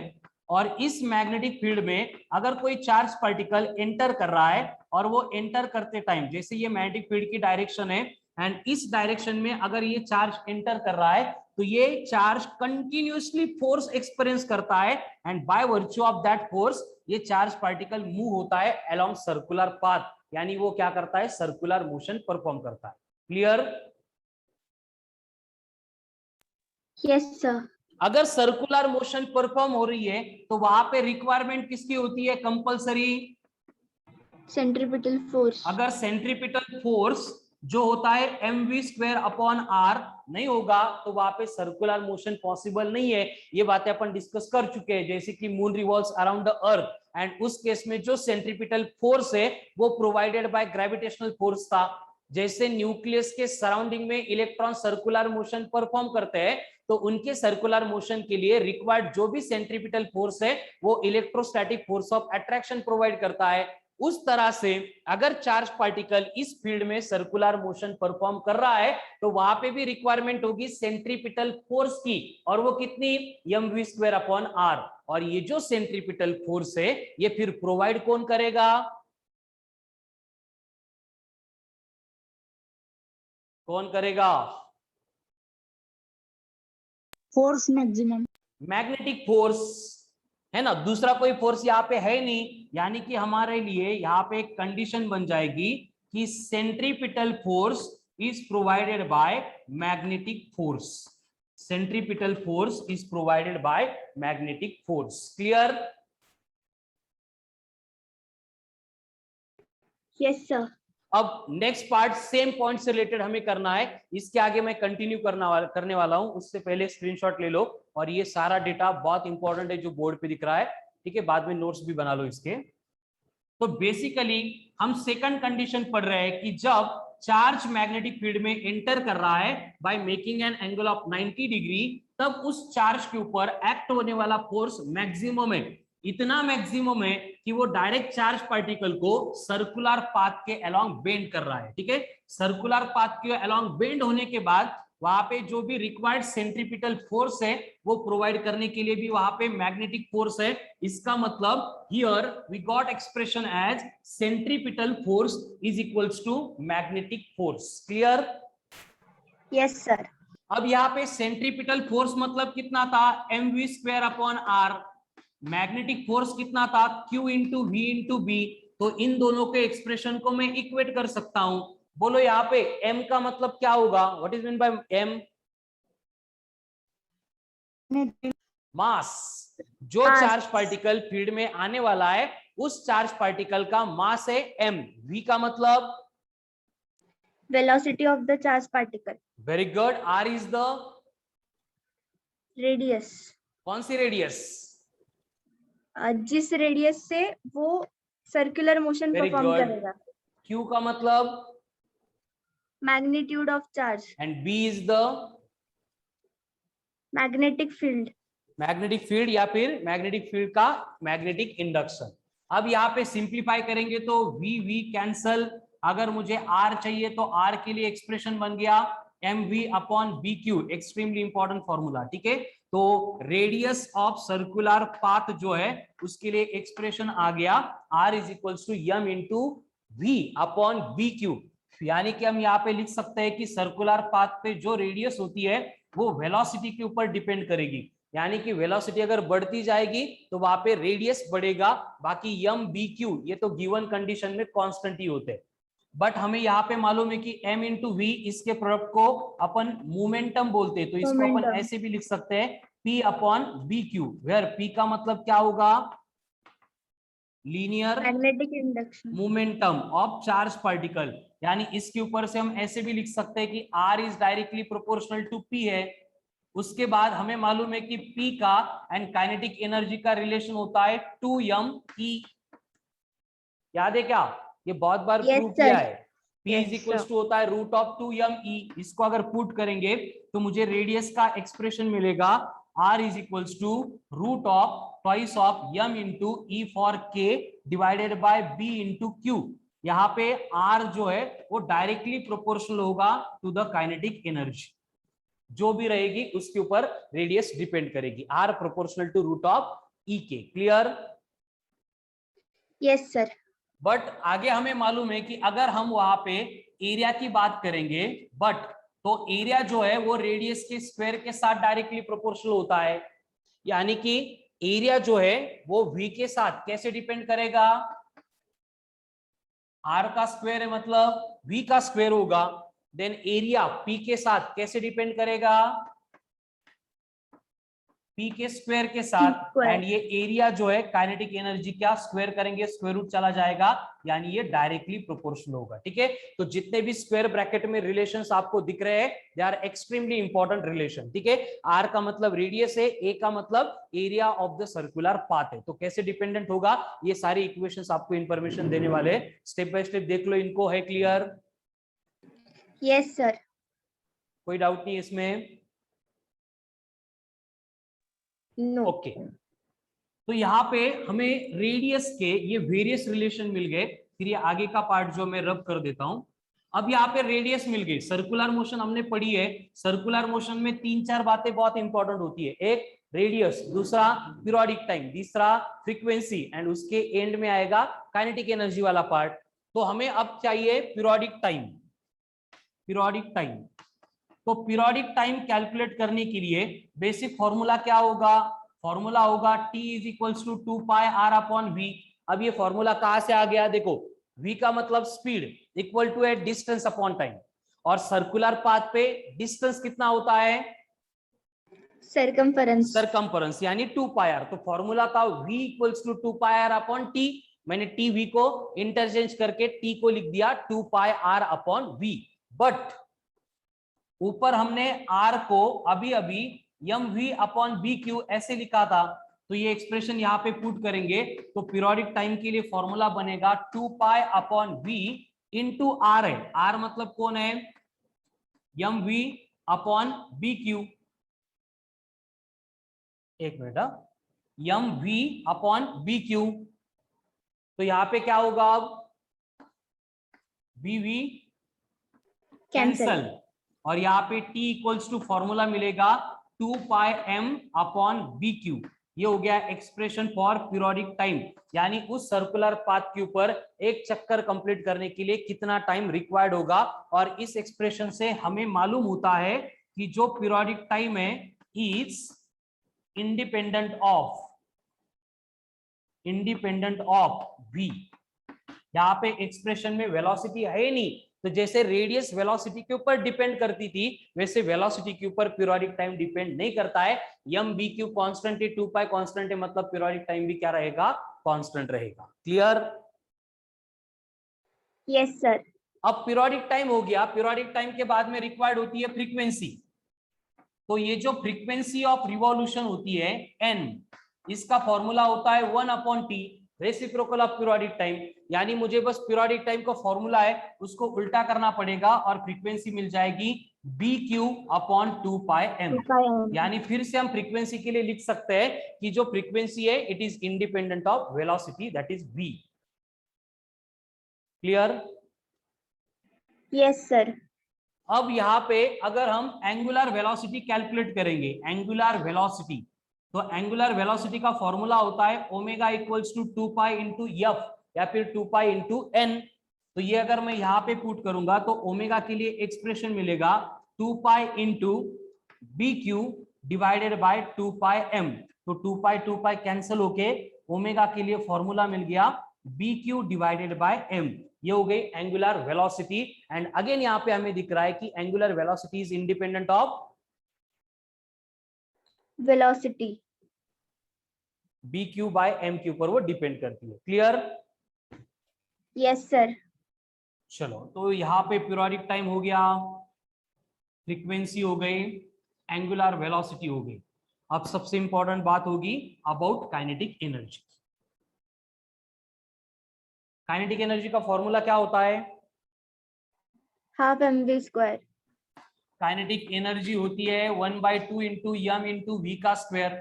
और इस मैग्नेटिक फील्ड में अगर कोई चार्ज पार्टिकल एंटर कर रहा है और वो एंटर करते टाइम जैसे ये मैग्नेटिक फील्ड की डायरेक्शन है एंड इस डायरेक्शन में अगर ये चार्ज एंटर कर रहा है तो ये चार्ज कंटिन्यूअसली फोर्स एक्सपीरियंस करता है and bye virtue of that force ये चार्ज पार्टिकल मूव होता है अलोंग सर्कुलर पाथ, यानी वो क्या करता है, सर्कुलर मोशन परफॉर्म करता है। क्लियर? Yes, sir. अगर सर्कुलर मोशन परफॉर्म हो रही है तो वहां पे रिक्वायरमेंट किसकी होती है, कंपलसरी? Centripetal force. अगर सेंट्रीपिटल फोर्स जो होता है mv²/r नहीं होगा तो वहां पे सर्कुलर मोशन पॉसिबल नहीं है। ये बातें अपन डिस्कस कर चुके हैं, जैसे कि moon revolves around the earth and उस केस में जो सेंट्रीपिटल फोर्स है वो प्रोवाइडेड बाय ग्रेविटेशनल फोर्स था। जैसे न्यूक्लियस के सराउंडिंग में इलेक्ट्रॉन सर्कुलर मोशन परफॉर्म करते हैं तो उनके सर्कुलर मोशन के लिए रिक्वायर्ड जो भी सेंट्रीपिटल फोर्स है वो electrostatic force of attraction provide करता है। उस तरह से अगर चार्ज पार्टिकल इस फील्ड में सर्कुलर मोशन परफॉर्म कर रहा है तो वहां पे भी रिक्वायरमेंट होगी सेंट्रीपिटल फोर्स की, और वो कितनी, mv²/r। और ये जो सेंट्रीपिटल फोर्स है ये फिर प्रोवाइड कौन करेगा, कौन करेगा? Force maximum. मैग्नेटिक फोर्स है ना, दूसरा कोई फोर्स यहाँ पे है नहीं, यानी कि हमारे लिए यहाँ पे एक कंडीशन बन जाएगी कि centripetal force is provided by magnetic force, centripetal force is provided by magnetic force. Clear? Yes, sir. अब नेक्स्ट पार्ट सेम पॉइंट से रिलेटेड हमें करना है, इसके आगे मैं कंटिन्यू करने वाला हूं, उससे पहले स्क्रीनशॉट ले लो, और ये सारा डेटा बहुत इंपॉर्टेंट है जो बोर्ड पे दिख रहा है, ठीक है, बाद में नोट्स भी बना लो इसके। तो बेसिकली हम सेकंड कंडीशन पढ़ रहे हैं कि जब चार्ज मैग्नेटिक फील्ड में एंटर कर रहा है bye making an angle of 90 degree, तब उस चार्ज के ऊपर एक्ट होने वाला फोर्स मैक्सिमम है, इतना मैक्सिमम है कि वो डायरेक्ट चार्ज पार्टिकल को सर्कुलर पाथ के अलोंग बेंड कर रहा है। ठीक है, सर्कुलर पाथ के अलोंग बेंड होने के बाद वहां पे जो भी रिक्वायर्ड सेंट्रीपिटल फोर्स है वो प्रोवाइड करने के लिए भी वहां पे मैग्नेटिक फोर्स है। इसका मतलब here we got expression as centripetal force is equals to magnetic force. Clear? Yes, sir. अब यहाँ पे सेंट्रीपिटल फोर्स मतलब कितना था, mv square upon r, magnetic force कितना था, q into V into B. तो इन दोनों के एक्सप्रेशन को मैं इक्वेट कर सकता हूं। बोलो यहाँ पे m का मतलब क्या होगा, what is mean by m? मास। जो चार्ज पार्टिकल फील्ड में आने वाला है उस चार्ज पार्टिकल का मास है m। v का मतलब Velocity of the charge particle. Very good. r is the Radius. कौन सी रेडियस? जिस रेडियस से वो circular motion Very perform good. करेगा। q का मतलब? Magnitude of charge. And b is the magnetic field. Magnetic field या फिर मैग्नेटिक फील्ड का मैग्नेटिक इंडक्शन। अब यहाँ पे सिंप्लीफाई करेंगे तो v v कैंसल, अगर मुझे r चाहिए तो r के लिए एक्सप्रेशन बन गया mv upon bq, extremely important formula. ठीक है, तो रेडियस ऑफ सर्कुलर पाथ जो है उसके लिए एक्सप्रेशन आ गया r is equals to m into v upon bq, यानी कि हम यहाँ पे लिख सकते हैं कि सर्कुलर पाथ पे जो रेडियस होती है वो वेलोसिटी के ऊपर डिपेंड करेगी, यानी कि वेलोसिटी अगर बढ़ती जाएगी तो वहां पे रेडियस बढ़ेगा, बाकी m b q ये तो गिवन कंडीशन में कांस्टेंट ही होते हैं। बट हमें यहाँ पे मालूम है कि m इंटू वी, इसके प्रोडक्ट को अपन मोमेंटम बोलते हैं, तो इसको अपन ऐसे भी लिख सकते हैं p upon B Q, where p का मतलब क्या होगा, linear magnetic induction momentum of charge particle, यानी इसके ऊपर से हम ऐसे भी लिख सकते हैं कि r is directly proportional to p है। उसके बाद हमें मालूम है कि p का एंड काइनेटिक एनर्जी का रिलेशन होता है 2m e, याद है क्या, ये बहुत बार प्रूव किया है। p इज इक्वल्स टू होता है रूट ऑफ 2m e, इसको अगर पुट करेंगे तो मुझे रेडियस का एक्सप्रेशन मिलेगा r is equals to root of twice of m into e for k divided by b into q। यहाँ पे r जो है वो डायरेक्टली प्रोपोर्शनल होगा टू द काइनेटिक एनर्जी, जो भी रहेगी उसके ऊपर रेडियस डिपेंड करेगी, r proportional to root of e के। क्लियर? Yes sir. बट आगे हमें मालूम है कि अगर हम वहां पे एरिया की बात करेंगे, बट तो एरिया जो है वो रेडियस के स्क्वायर के साथ डायरेक्टली प्रोपोर्शनल होता है, यानी कि एरिया जो है वो v के साथ कैसे डिपेंड करेगा, r का स्क्वायर है मतलब v का स्क्वायर होगा, देन एरिया p के साथ कैसे डिपेंड करेगा, p के स्क्वायर के साथ, एंड ये एरिया जो है काइनेटिक एनर्जी क्या स्क्वायर करेंगे स्क्वायर रूट चला जाएगा, यानी ये डायरेक्टली प्रोपोर्शनल होगा। ठीक है, तो जितने भी स्क्वायर ब्रैकेट में रिलेशंस आपको दिख रहे हैं they are extremely important relation. ठीक है, r का मतलब रेडियस है, a का मतलब area of the circular path है, तो कैसे डिपेंडेंट होगा ये सारी इक्वेशंस आपको इंफॉर्मेशन देने वाले, स्टेप बाय स्टेप देख लो इनको। है क्लियर? Yes sir. कोई डाउट नहीं इसमें? नो। ओके, तो यहाँ पे हमें रेडियस के ये वेरियस रिलेशन मिल गए, फिर ये आगे का पार्ट जो मैं रब कर देता हूं। अब यहाँ पे रेडियस मिल गई, सर्कुलर मोशन हमने पढ़ी है, सर्कुलर मोशन में 3-4 बातें बहुत इंपॉर्टेंट होती है, एक रेडियस, दूसरा पीरियोडिक टाइम, तीसरा फ्रीक्वेंसी, एंड उसके एंड में आएगा काइनेटिक एनर्जी वाला पार्ट। तो हमें अब चाहिए पीरियोडिक टाइम। पीरियोडिक टाइम, तो पीरियोडिक टाइम कैलकुलेट करने के लिए बेसिक फॉर्मूला क्या होगा, फॉर्मूला होगा T is equals to 2 pi R upon V। अब ये फॉर्मूला कहां से आ गया, देखो V का मतलब speed equal to a distance upon time, और सर्कुलर पाथ पे डिस्टेंस कितना होता है, Circumference. सरकमफरेंस यानी 2 पाई R। तो फॉर्मूला था V equals to 2 pi R upon T। मैंने T V को इंटरचेंज करके T को लिख दिया 2 pi R upon V। But ऊपर हमने R को अभी अभी mv अपॉन BQ ऐसे लिखा था, तो ये एक्सप्रेशन यहाँ पे पुट करेंगे तो पीरियोडिक टाइम के लिए फॉर्मूला बनेगा 2 pi upon V into R है। R मतलब कौन है, mv अपॉन BQ। एक मिनट, mv अपॉन BQ। तो यहाँ पे क्या होगा, अब BV कैंसल, और यहाँ पे T इक्वल्स टू फॉर्मूला मिलेगा 2 पाई m अपॉन BQ। ये हो गया एक्सप्रेशन फॉर पीरियोडिक टाइम, यानी उस सर्कुलर पाथ के ऊपर एक चक्कर कंप्लीट करने के लिए कितना टाइम रिक्वायर्ड होगा। और इस एक्सप्रेशन से हमें मालूम होता है कि जो पीरियोडिक टाइम है इज इंडिपेंडेंट ऑफ v। यहाँ पे एक्सप्रेशन में वेलोसिटी है नहीं, तो जैसे रेडियस वेलोसिटी के ऊपर डिपेंड करती थी, वैसे वेलोसिटी के ऊपर पीरियोडिक टाइम डिपेंड नहीं करता है। m BQ कांस्टेंट है, 2 पाई कांस्टेंट है, मतलब पीरियोडिक टाइम भी क्या रहेगा, कांस्टेंट रहेगा। क्लियर? Yes, sir. अब पीरियोडिक टाइम हो गया, पीरियोडिक टाइम के बाद में रिक्वायर्ड होती है फ्रीक्वेंसी। तो ये जो फ्रीक्वेंसी ऑफ रिवॉल्यूशन होती है n, इसका फॉर्मूला होता है 1 upon T, reciprocal of periodic time. यानी मुझे बस पीरियोडिक टाइम का फॉर्मूला है उसको उल्टा करना पड़ेगा और फ्रीक्वेंसी मिल जाएगी BQ अपॉन 2 पाई m। यानी फिर से हम फ्रीक्वेंसी के लिए लिख सकते हैं कि जो फ्रीक्वेंसी है it is independent of velocity, that is v। Clear? Yes, sir. अब यहाँ पे अगर हम एंगुलर वेलोसिटी कैलकुलेट करेंगे, एंगुलर वेलोसिटी, तो एंगुलर वेलोसिटी का फॉर्मूला होता है omega equals to 2 pi into F या फिर 2 पाई इंटू एन। तो ये अगर मैं यहाँ पे पुट करूंगा तो ओमेगा के लिए एक्सप्रेशन मिलेगा 2 pi into BQ divided by 2 pi m। तो 2 पाई कैंसिल होके ओमेगा के लिए फॉर्मूला मिल गया BQ डिवाइडेड बाय m। ये हो गई एंगुलर वेलोसिटी। एंड अगेन यहाँ पे हमें दिख रहा है कि angular velocity is independent of Velocity. BQ by m के ऊपर वो डिपेंड करती है। क्लियर? Yes, sir. चलो, तो यहाँ पे पीरियोडिक टाइम हो गया, फ्रीक्वेंसी हो गई, एंगुलर वेलोसिटी हो गई। अब सबसे इंपॉर्टेंट बात होगी about kinetic energy. Kinetic energy का फॉर्मूला क्या होता है, Half mv square. Kinetic energy होती है 1/2 इंटू m इंटू वी का square,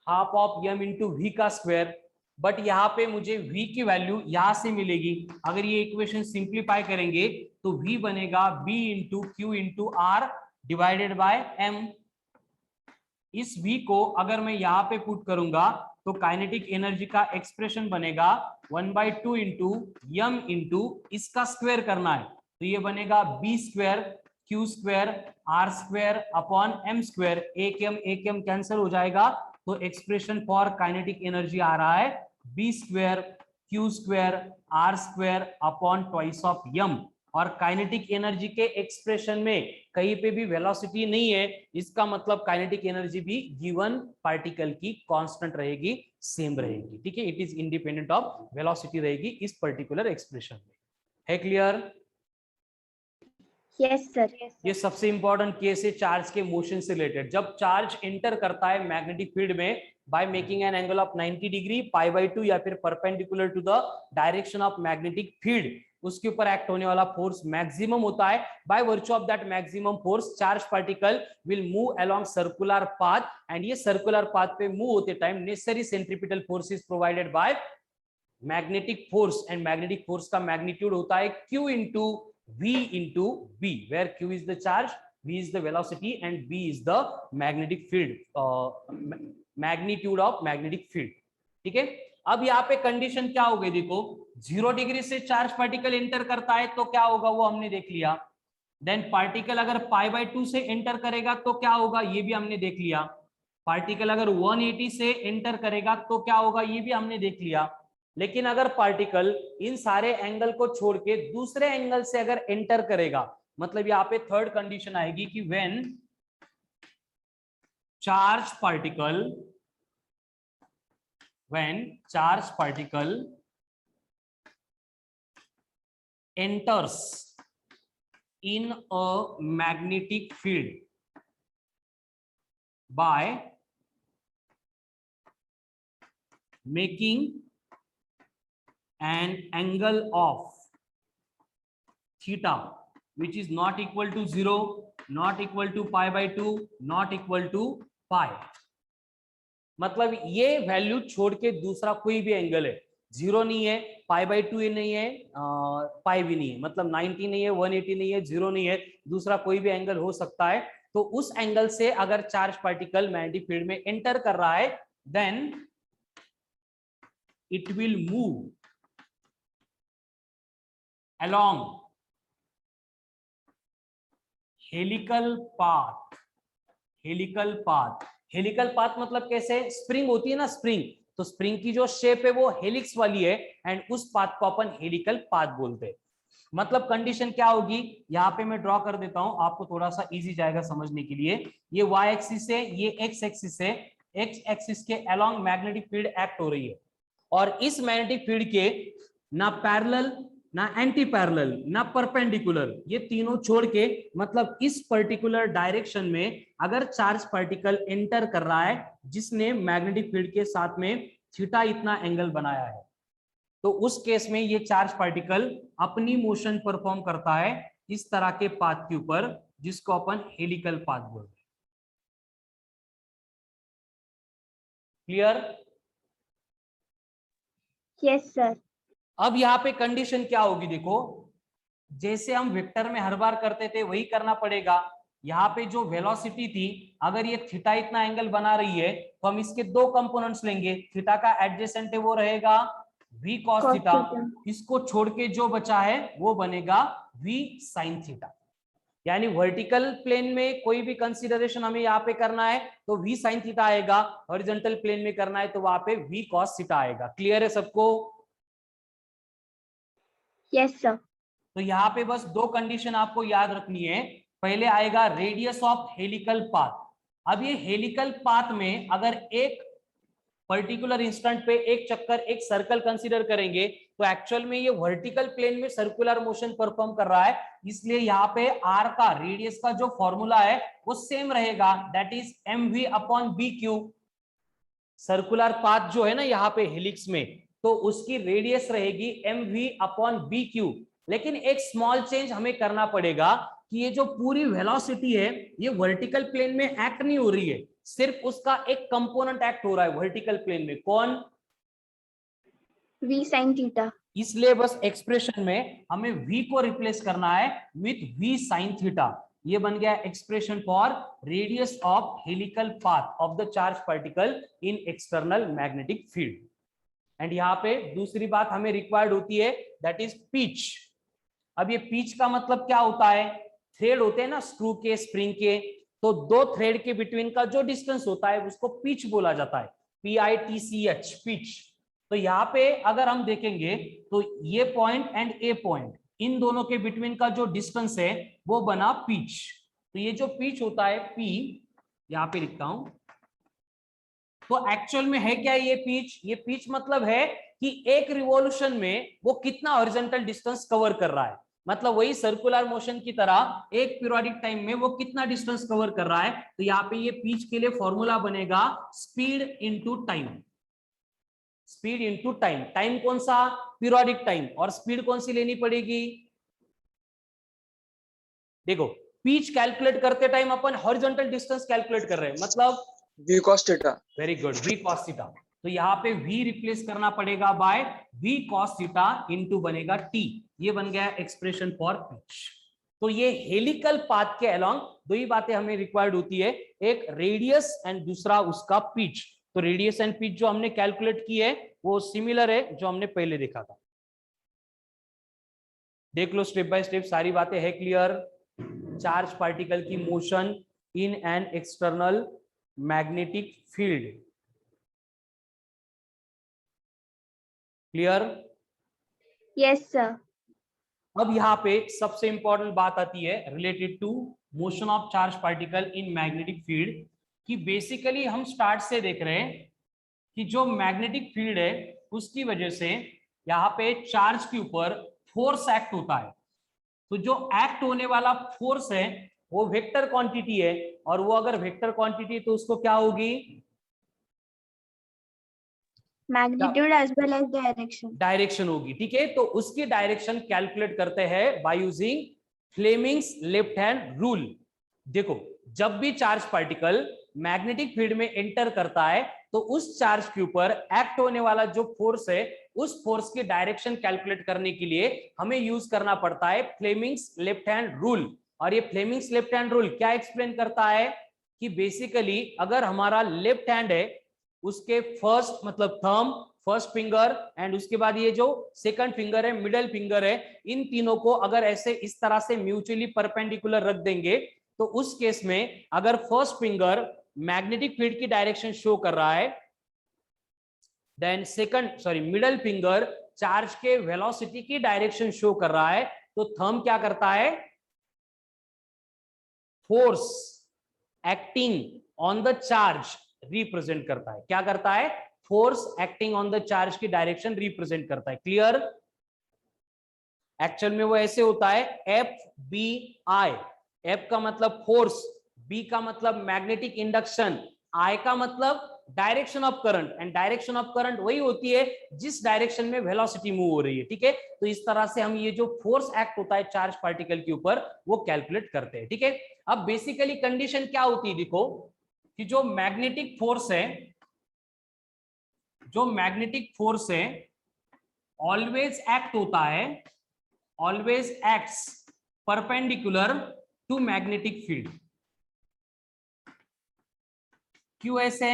half of m into V का स्क्वायर। बट यहाँ पे मुझे v की वैल्यू यहाँ से मिलेगी। अगर ये इक्वेशन सिंप्लीफाई करेंगे तो v बनेगा b into Q into R divided by m। इस v को अगर मैं यहाँ पे पुट करूंगा तो काइनेटिक एनर्जी का एक्सप्रेशन बनेगा 1/2 इंटू m इंटू इसका स्क्वायर करना है, तो ये बनेगा b square q square r square upon m square. एक m कैंसिल हो जाएगा, तो एक्सप्रेशन फॉर काइनेटिक एनर्जी आ रहा है b square q square r square upon twice of m। और काइनेटिक एनर्जी के एक्सप्रेशन में कहीं पे भी वेलोसिटी नहीं है, इसका मतलब काइनेटिक एनर्जी भी गिवन पार्टिकल की कांस्टेंट रहेगी, सेम रहेगी। ठीक है, it is independent of velocity रहेगी इस पर्टिकुलर एक्सप्रेशन में। है क्लियर? Yes, sir. ये सबसे इंपॉर्टेंट केस है चार्ज के मोशन से रिलेटेड। जब चार्ज एंटर करता है मैग्नेटिक फील्ड में by making an angle of 90 degree π/2 या फिर perpendicular to the direction of magnetic field, उसके ऊपर एक्ट होने वाला फोर्स मैक्सिमम होता है। By virtue of that maximum force charge particle will move along circular path, and ये सर्कुलर पाथ पे मूव होते time necessary centripetal force is provided by magnetic force, and magnetic force का magnitude होता है Q into V into B, where Q is the charge, V is the velocity, and B is the magnetic field, magnitude of magnetic field. ठीक है, अब यहाँ पे condition क्या हो गई, देखो 0 डिग्री से चार्ज पार्टिकल एंटर करता है तो क्या होगा वो हमने देख लिया। देन पार्टिकल अगर π/2 से एंटर करेगा तो क्या होगा ये भी हमने देख लिया। पार्टिकल अगर 180 से एंटर करेगा तो क्या होगा, ये भी हमने देख लिया। लेकिन अगर पार्टिकल इन सारे एंगल को छोड़ के दूसरे एंगल से अगर एंटर करेगा, मतलब यहाँ पे थर्ड कंडीशन आएगी कि when charge particle enters in a magnetic field by making an angle of theta which is not equal to 0, not equal to pi by 2, not equal to pi। मतलब ये value छोड़ के दूसरा कोई भी angle है, 0 नहीं है, पाई बाई 2 नहीं है, पाई भी नहीं है, मतलब 90 नहीं है, 180 नहीं है, 0 नहीं है, दूसरा कोई भी एंगल हो सकता है। तो उस एंगल से अगर चार्ज पार्टिकल मैग्नेटिक फील्ड में एंटर कर रहा है, then it will move along helical path मतलब कैसे, स्प्रिंग होती है ना स्प्रिंग, तो स्प्रिंग की जो शेप है वो हेलिक्स वाली है एंड उस पाथ को अपन हेलिकल पाथ बोलते हैं। मतलब कंडीशन क्या होगी, यहाँ पे मैं ड्रॉ कर देता हूं, आपको थोड़ा सा इजी जाएगा समझने के लिए। ये वाई एक्सिस है, ये एक्स एक्सिस है, एक्स एक्सिस के अलोंग मैग्नेटिक फील्ड एक्ट हो रही है और इस मैग्नेटिक फील्ड के ना पैरेलल ना एंटी पैरेलल ना परपेंडिकुलर, ये तीनों छोड़ के मतलब इस पर्टिकुलर डायरेक्शन में अगर चार्ज पार्टिकल एंटर कर रहा है जिसने मैग्नेटिक फील्ड के साथ में थीटा इतना एंगल बनाया है, तो उस केस में ये चार्ज पार्टिकल अपनी मोशन परफॉर्म करता है इस तरह के पाथ के ऊपर जिसको अपन हेलिकल पाथ बोलते हैं। क्लियर? Yes sir. अब यहाँ पे कंडीशन क्या होगी, देखो जैसे हम वेक्टर में हर बार करते थे वही करना पड़ेगा। यहाँ पे जो वेलोसिटी थी, अगर ये थीटा इतना एंगल बना रही है तो हम इसके दो कंपोनेंट्स लेंगे, थीटा का एडजेसेंट है वो रहेगा v cos थीटा, इसको छोड़ के जो बचा है वो बनेगा v sin थीटा। यानी वर्टिकल प्लेन में कोई भी कंसीडरेशन हमें यहाँ पे करना है तो v sin थीटा आएगा, हॉरिजॉन्टल प्लेन में करना है तो वहां पे v cos थीटा आएगा। क्लियर है सबको? Yes sir. तो यहाँ पे बस दो कंडीशन आपको याद रखनी है। पहले आएगा रेडियस ऑफ हेलिकल पाथ। अब ये हेलिकल पाथ में अगर एक पर्टिकुलर इंस्टेंट पे एक चक्कर एक सर्कल कंसीडर करेंगे तो एक्चुअल में ये वर्टिकल प्लेन में सर्कुलर मोशन परफॉर्म कर रहा है, इसलिए यहाँ पे आर का रेडियस का जो फॉर्मूला है वो सेम रहेगा, that is mv upon B q. Circular path जो है ना यहाँ पे हेलिक्स में, तो उसकी रेडियस रहेगी mv अपॉन बी क्यू। लेकिन एक स्मॉल चेंज हमें करना पड़ेगा कि ये जो पूरी वेलोसिटी है ये वर्टिकल प्लेन में एक्ट नहीं हो रही है, सिर्फ उसका एक कंपोनेंट एक्ट हो रहा है वर्टिकल प्लेन में। कौन? v sin theta. इसलिए बस एक्सप्रेशन में हमें v को रिप्लेस करना है विथ v sin थीटा। ये बन गया expression for radius of helical path of the charge particle in external magnetic field. And यहाँ पे दूसरी बात हमें रिक्वायर्ड होती है, दैट इज पिच। अब ये पिच का मतलब क्या होता है, थ्रेड होते हैं ना स्क्रू के स्प्रिंग के, तो दो थ्रेड के बिटवीन का जो डिस्टेंस होता है उसको पिच बोला जाता है, PITCH, पिच। तो यहाँ पे अगर हम देखेंगे तो ये पॉइंट एंड ए पॉइंट, इन दोनों के बिटवीन का जो डिस्टेंस है वो बना पिच। तो ये जो पिच होता है P, यहाँ पे लिखता हूं, तो एक्चुअल में है क्या ये पिच? ये पिच मतलब है कि एक रिवॉल्यूशन में वो कितना हॉरिजॉन्टल डिस्टेंस कवर कर रहा है, मतलब वही सर्कुलर मोशन की तरह एक पीरियोडिक टाइम में वो कितना डिस्टेंस कवर कर रहा है। तो यहाँ पे ये पिच के लिए फॉर्मूला बनेगा speed into time. Speed into time, time कौन सा? Periodic time. और स्पीड कौन सी लेनी पड़ेगी? देखो पिच कैलकुलेट करते टाइम अपन हॉरिजॉन्टल डिस्टेंस कैलकुलेट कर रहे हैं, मतलब v cos theta. Very good, v cos theta. तो यहाँ पे v रिप्लेस करना पड़ेगा by v cos theta into बनेगा t। ये बन गया एक्सप्रेशन फॉर पिच। तो ये हेलिकल पाथ के अलोंग दो ही बातें हमें रिक्वायर्ड होती है, एक रेडियस एंड दूसरा उसका पिच। तो रेडियस एंड पिच जो हमने कैलकुलेट की है वो सिमिलर है जो हमने पहले देखा था। देख लो स्टेप बाय स्टेप, सारी बातें है क्लियर। चार्ज पार्टिकल की motion in an external magnetic field. Clear? Yes, sir. अब यहाँ पे सबसे इंपॉर्टेंट बात आती है related to motion of charge particle in magnetic field, कि बेसिकली हम स्टार्ट से देख रहे हैं कि जो मैग्नेटिक फील्ड है उसकी वजह से यहाँ पे चार्ज के ऊपर फोर्स एक्ट होता है। तो जो एक्ट होने वाला फोर्स है वो वेक्टर क्वांटिटी है, और वो अगर वेक्टर क्वांटिटी तो उसको क्या होगी? Magnitude as well as direction. Direction होगी। ठीक है, तो उसकी डायरेक्शन कैलकुलेट करते हैं by using Fleming's left hand rule. देखो, जब भी चार्ज पार्टिकल मैग्नेटिक फील्ड में एंटर करता है तो उस चार्ज के ऊपर एक्ट होने वाला जो फोर्स है उस फोर्स की डायरेक्शन कैलकुलेट करने के लिए हमें यूज करना पड़ता है फ्लेमिंग्स लेफ्ट हैंड रूल। और ये फ्लेमिंग्स लेफ्ट हैंड रूल क्या एक्सप्लेन करता है कि बेसिकली अगर हमारा लेफ्ट हैंड है उसके फर्स्ट मतलब थंब, फर्स्ट फिंगर एंड उसके बाद ये जो सेकंड फिंगर है, मिडिल फिंगर है, इन तीनों को अगर ऐसे इस तरह से म्यूचुअली परपेंडिकुलर रख देंगे तो उस केस में अगर फर्स्ट फिंगर मैग्नेटिक फील्ड की डायरेक्शन शो कर रहा है, देन मिडिल फिंगर चार्ज के वेलोसिटी की डायरेक्शन शो कर रहा है, तो थंब क्या करता है? Force acting on the charge represent करता है। क्या करता है? Force acting on the charge की डायरेक्शन रिप्रेजेंट करता है। क्लियर? एक्चुअल में वो ऐसे होता है एफ बी आई। एफ का मतलब फोर्स, बी का मतलब मैग्नेटिक इंडक्शन, आई का मतलब direction of current, and direction of current वही होती है जिस डायरेक्शन में वेलोसिटी मूव हो रही है। ठीक है, तो इस तरह से हम ये जो फोर्स एक्ट होता है चार्ज पार्टिकल के ऊपर वो कैलकुलेट करते हैं। ठीक है, अब बेसिकली कंडीशन क्या होती है? देखो कि जो मैग्नेटिक फोर्स है, जो मैग्नेटिक फोर्स है ऑलवेज एक्ट होता है, always acts perpendicular to magnetic field. क्यों ऐसे?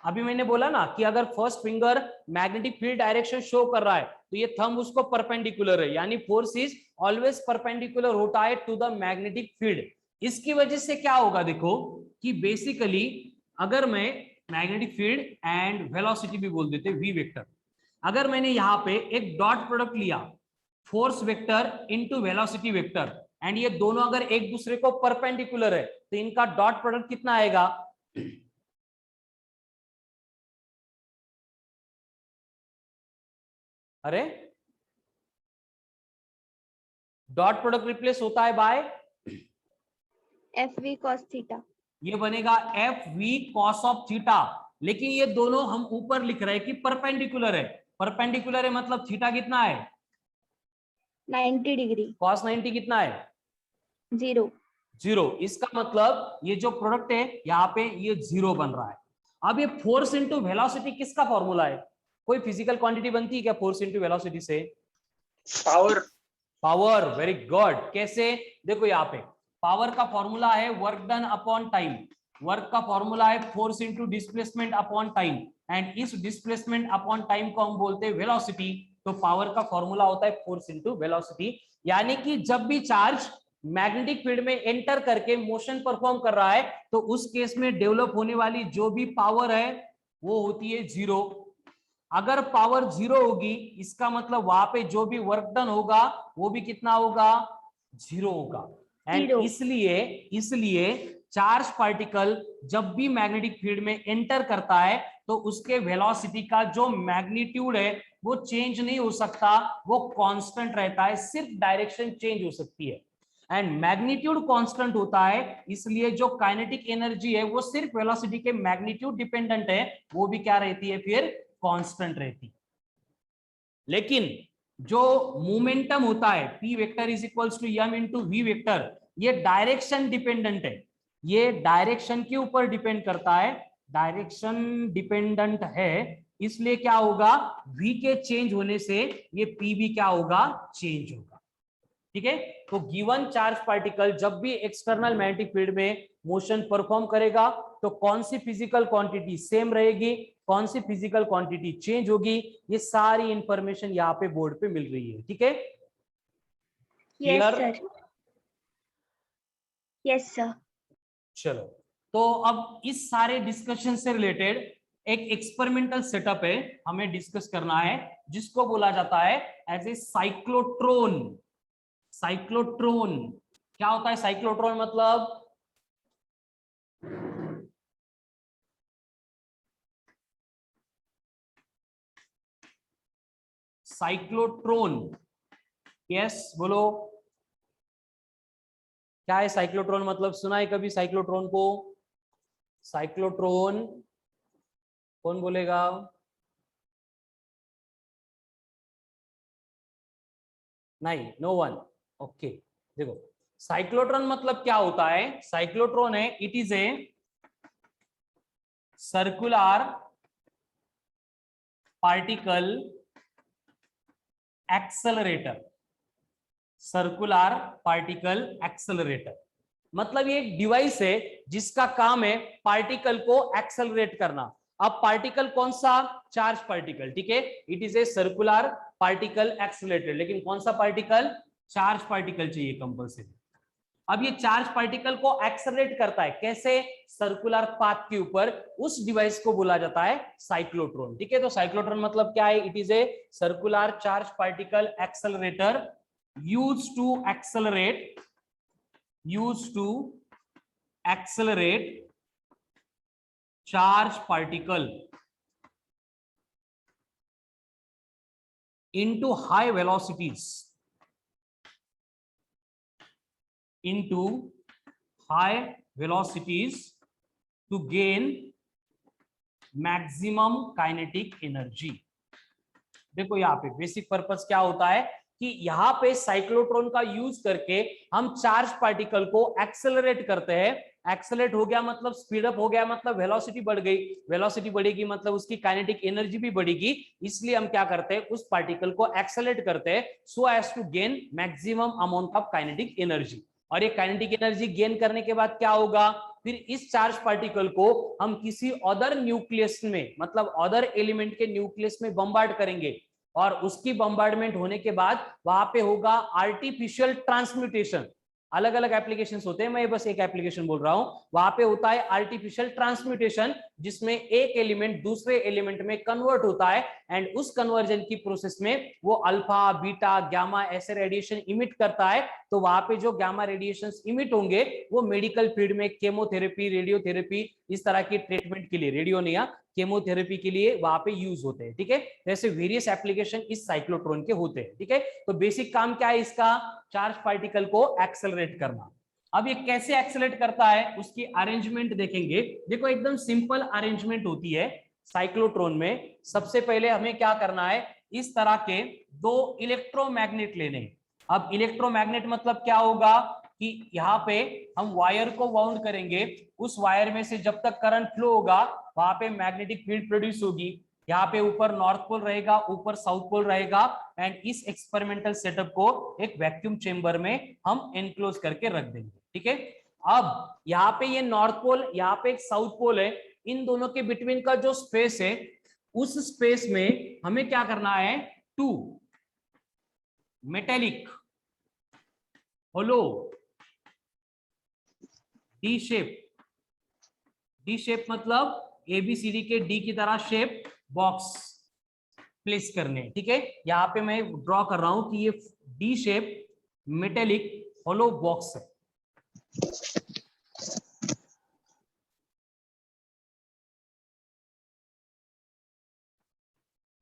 अभी मैंने बोला ना कि अगर first finger magnetic field direction show कर रहा है तो ये थंब उसको परपेंडिकुलर है, यानी फोर्स इज ऑलवेज परपेंडिकुलर होता है टू द मैग्नेटिक फील्ड। इसकी वजह से क्या होगा? देखो कि बेसिकली अगर मैं मैग्नेटिक फील्ड एंड वेलोसिटी भी बोल देते वी वेक्टर, अगर मैंने यहाँ पे एक डॉट प्रोडक्ट लिया force vector into velocity vector, and ये दोनों अगर एक दूसरे को परपेंडिकुलर है तो इनका डॉट प्रोडक्ट कितना आएगा? अरे डॉट प्रोडक्ट रिप्लेस होता है by f v cos theta. ये बनेगा f v cos of theta. लेकिन ये दोनों हम ऊपर लिख रहे हैं कि परपेंडिकुलर है। परपेंडिकुलर है मतलब थीटा कितना है? 90 डिग्री। कॉस 90 कितना है? 0। 0। इसका मतलब ये जो प्रोडक्ट है यहाँ पे ये 0 बन रहा है। अब ये फोर्स इंटू वेलोसिटी किसका फॉर्मूला है? कोई फिजिकल क्वांटिटी बनती है क्या फोर्स इंटू वेलोसिटी से? पावर। पावर। Very good. कैसे? देखो यहाँ पे पावर का फॉर्मूला है work done upon time, work का फॉर्मूला है force into displacement upon time, and इस डिस्प्लेसमेंट अपॉन टाइम को हम बोलते हैं वेलोसिटी। तो पावर का फॉर्मूला होता है फोर्स इंटू वेलोसिटी। यानी कि जब भी चार्ज मैग्नेटिक फील्ड में एंटर करके मोशन परफॉर्म कर रहा है तो उस केस में डेवलप होने वाली जो भी पावर है वो होती है 0। अगर पावर 0 होगी इसका मतलब वहां पे जो भी वर्क डन होगा वो भी कितना होगा? 0 होगा। एंड इसलिए चार्ज पार्टिकल जब भी मैग्नेटिक फील्ड में एंटर करता है तो उसके वेलोसिटी का जो मैग्नीट्यूड है वो चेंज नहीं हो सकता, वो कांस्टेंट रहता है, सिर्फ डायरेक्शन चेंज हो सकती है। एंड मैग्नीट्यूड कांस्टेंट होता है इसलिए जो काइनेटिक एनर्जी है वो सिर्फ वेलोसिटी के मैग्नीट्यूड डिपेंडेंट है, वो भी क्या रहती है? फिर कांस्टेंट रहती। लेकिन जो मोमेंटम होता है p vector is equals to m into v vector, ये डायरेक्शन डिपेंडेंट है, ये डायरेक्शन के ऊपर डिपेंड करता है, डायरेक्शन डिपेंडेंट है। इसलिए क्या होगा? v के चेंज होने से ये p भी क्या होगा? चेंज होगा। ठीक है, तो गिवन चार्ज पार्टिकल जब भी एक्सटर्नल मैग्नेटिक फील्ड में मोशन परफॉर्म करेगा तो कौन सी फिजिकल क्वांटिटी सेम रहेगी, कौन सी फिजिकल क्वांटिटी चेंज होगी, ये सारी इंफॉर्मेशन यहाँ पे बोर्ड पे मिल रही है। ठीक है, yes clear? Sir. Yes sir. चलो तो अब इस सारे डिस्कशन से रिलेटेड एक एक्सपेरिमेंटल सेटअप है, हमें डिस्कस करना है, जिसको बोला जाता है एज ए साइक्लोट्रॉन। साइक्लोट्रॉन क्या होता है? साइक्लोट्रॉन मतलब साइक्लोट्रॉन, यस बोलो क्या है साइक्लोट्रॉन मतलब? सुना है कभी साइक्लोट्रॉन को? साइक्लोट्रॉन कौन बोलेगा? नहीं, नो वन। ओके, देखो साइक्लोट्रॉन मतलब क्या होता है? साइक्लोट्रॉन है, it is a circular particle accelerator. Circular particle accelerator मतलब ये एक डिवाइस है जिसका काम है पार्टिकल को एक्सेलरेट करना। अब पार्टिकल कौन सा? चार्ज पार्टिकल, ठीक है। It is a circular particle accelerator, लेकिन कौन सा पार्टिकल? चार्ज पार्टिकल चाहिए कंपल्सरी। अब ये चार्ज पार्टिकल को एक्सेलरेट करता है कैसे? सर्कुलर पाथ के ऊपर। उस डिवाइस को बोला जाता है साइक्लोट्रॉन, ठीक है। तो साइक्लोट्रॉन मतलब क्या है? It is a circular charge particle accelerator used to accelerate charge particle into high velocities, to gain maximum kinetic energy। देखो यहाँ पे बेसिक पर्पस क्या होता है कि यहाँ पे साइक्लोट्रॉन का यूज करके हम चार्ज पार्टिकल को एक्सेलरेट करते हैं। एक्सेलरेट हो गया मतलब स्पीड अप हो गया, मतलब वेलोसिटी बढ़ गई। वेलोसिटी बढ़ेगी मतलब उसकी काइनेटिक एनर्जी भी बढ़ेगी। इसलिए हम क्या करते हैं? उस पार्टिकल को एक्सेलरेट करते हैं so as to gain maximum amount of kinetic energy. और ये काइनेटिक एनर्जी गेन करने के बाद क्या होगा? फिर इस चार्ज पार्टिकल को हम किसी अदर न्यूक्लियस में, मतलब अदर एलिमेंट के न्यूक्लियस में बम्बार्ड करेंगे, और उसकी बम्बार्डमेंट होने के बाद वहां पे होगा आर्टिफिशियल ट्रांसम्यूटेशन। अलग अलग एप्लीकेशंस होते हैं, मैं बस एक एप्लीकेशन बोल रहा हूं। वहां पे होता है आर्टिफिशियल ट्रांसम्यूटेशन, जिसमें एक एलिमेंट दूसरे एलिमेंट में कन्वर्ट होता है, एंड उस कन्वर्जन की प्रोसेस में वो अल्फा, बीटा, गामा ऐसे रेडिएशन इमिट करता है। तो वहां पे जो गामा रेडिएशंस इमिट होंगे वो मेडिकल फील्ड में केमोथेरेपी, रेडियोथेरेपी, इस तरह की ट्रीटमेंट के लिए, रेडियो नहीं, केमोथेरेपी के लिए वहां पे यूज होते हैं, ठीक है। जैसे वेरियस एप्लीकेशन इस साइक्लोट्रॉन के होते हैं, ठीक है। तो बेसिक काम क्या है इसका? चार्ज पार्टिकल को एक्सेलरेट करना। अब ये कैसे एक्सेलरेट करता है उसकी अरेंजमेंट देखेंगे। देखो एकदम सिंपल अरेंजमेंट होती है साइक्लोट्रॉन में। सबसे पहले हमें क्या करना है? इस तरह के दो इलेक्ट्रोमैग्नेट लेने। अब इलेक्ट्रोमैग्नेट मतलब क्या होगा कि यहाँ पे हम वायर को वाउंड करेंगे, उस वायर में से जब तक करंट फ्लो होगा वहां पे मैग्नेटिक फील्ड प्रोड्यूस होगी। यहाँ पे ऊपर नॉर्थ पोल रहेगा, ऊपर साउथ पोल रहेगा, एंड इस एक्सपेरिमेंटल सेटअप को एक वैक्यूम चेंबर में हम एनक्लोज करके रख देंगे, ठीक है। अब यहाँ पे ये नॉर्थ पोल, यहाँ पे एक साउथ पोल है, इन दोनों के बिटवीन का जो स्पेस है, उस स्पेस में हमें क्या करना है? Two metallic hollow D shape मतलब एबीसीडी के डी की तरह शेप बॉक्स प्लेस करने, ठीक है। यहां पे मैं ड्रॉ कर रहा हूं कि ये डी शेप मेटेलिक होलो बॉक्स है।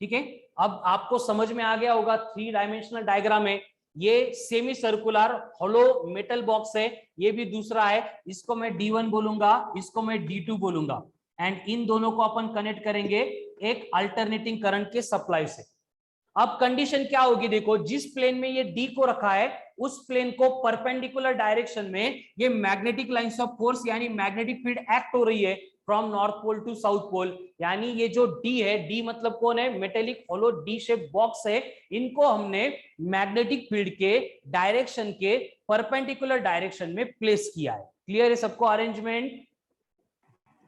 ठीक है, अब आपको समझ में आ गया होगा 3 डायमेंशनल डायग्राम है। ये सेमी सर्कुलर होलो मेटल बॉक्स है, ये भी दूसरा है, इसको मैं D1 बोलूंगा, इसको मैं D2 बोलूंगा, एंड इन दोनों को अपन कनेक्ट करेंगे एक अल्टरनेटिंग करंट के सप्लाई से। अब कंडीशन क्या होगी? देखो, जिस प्लेन में ये डी को रखा है उस प्लेन को परपेंडिकुलर डायरेक्शन में ये मैग्नेटिक लाइंस ऑफ फोर्स यानी मैग्नेटिक फील्ड एक्ट हो रही है from north pole to south pole. यानी ये जो डी है, डी मतलब कौन है? Metallic hollow D shape box है। इनको हमने मैग्नेटिक फील्ड के डायरेक्शन के परपेंडिकुलर डायरेक्शन में प्लेस किया है। क्लियर है सबको अरेंजमेंट?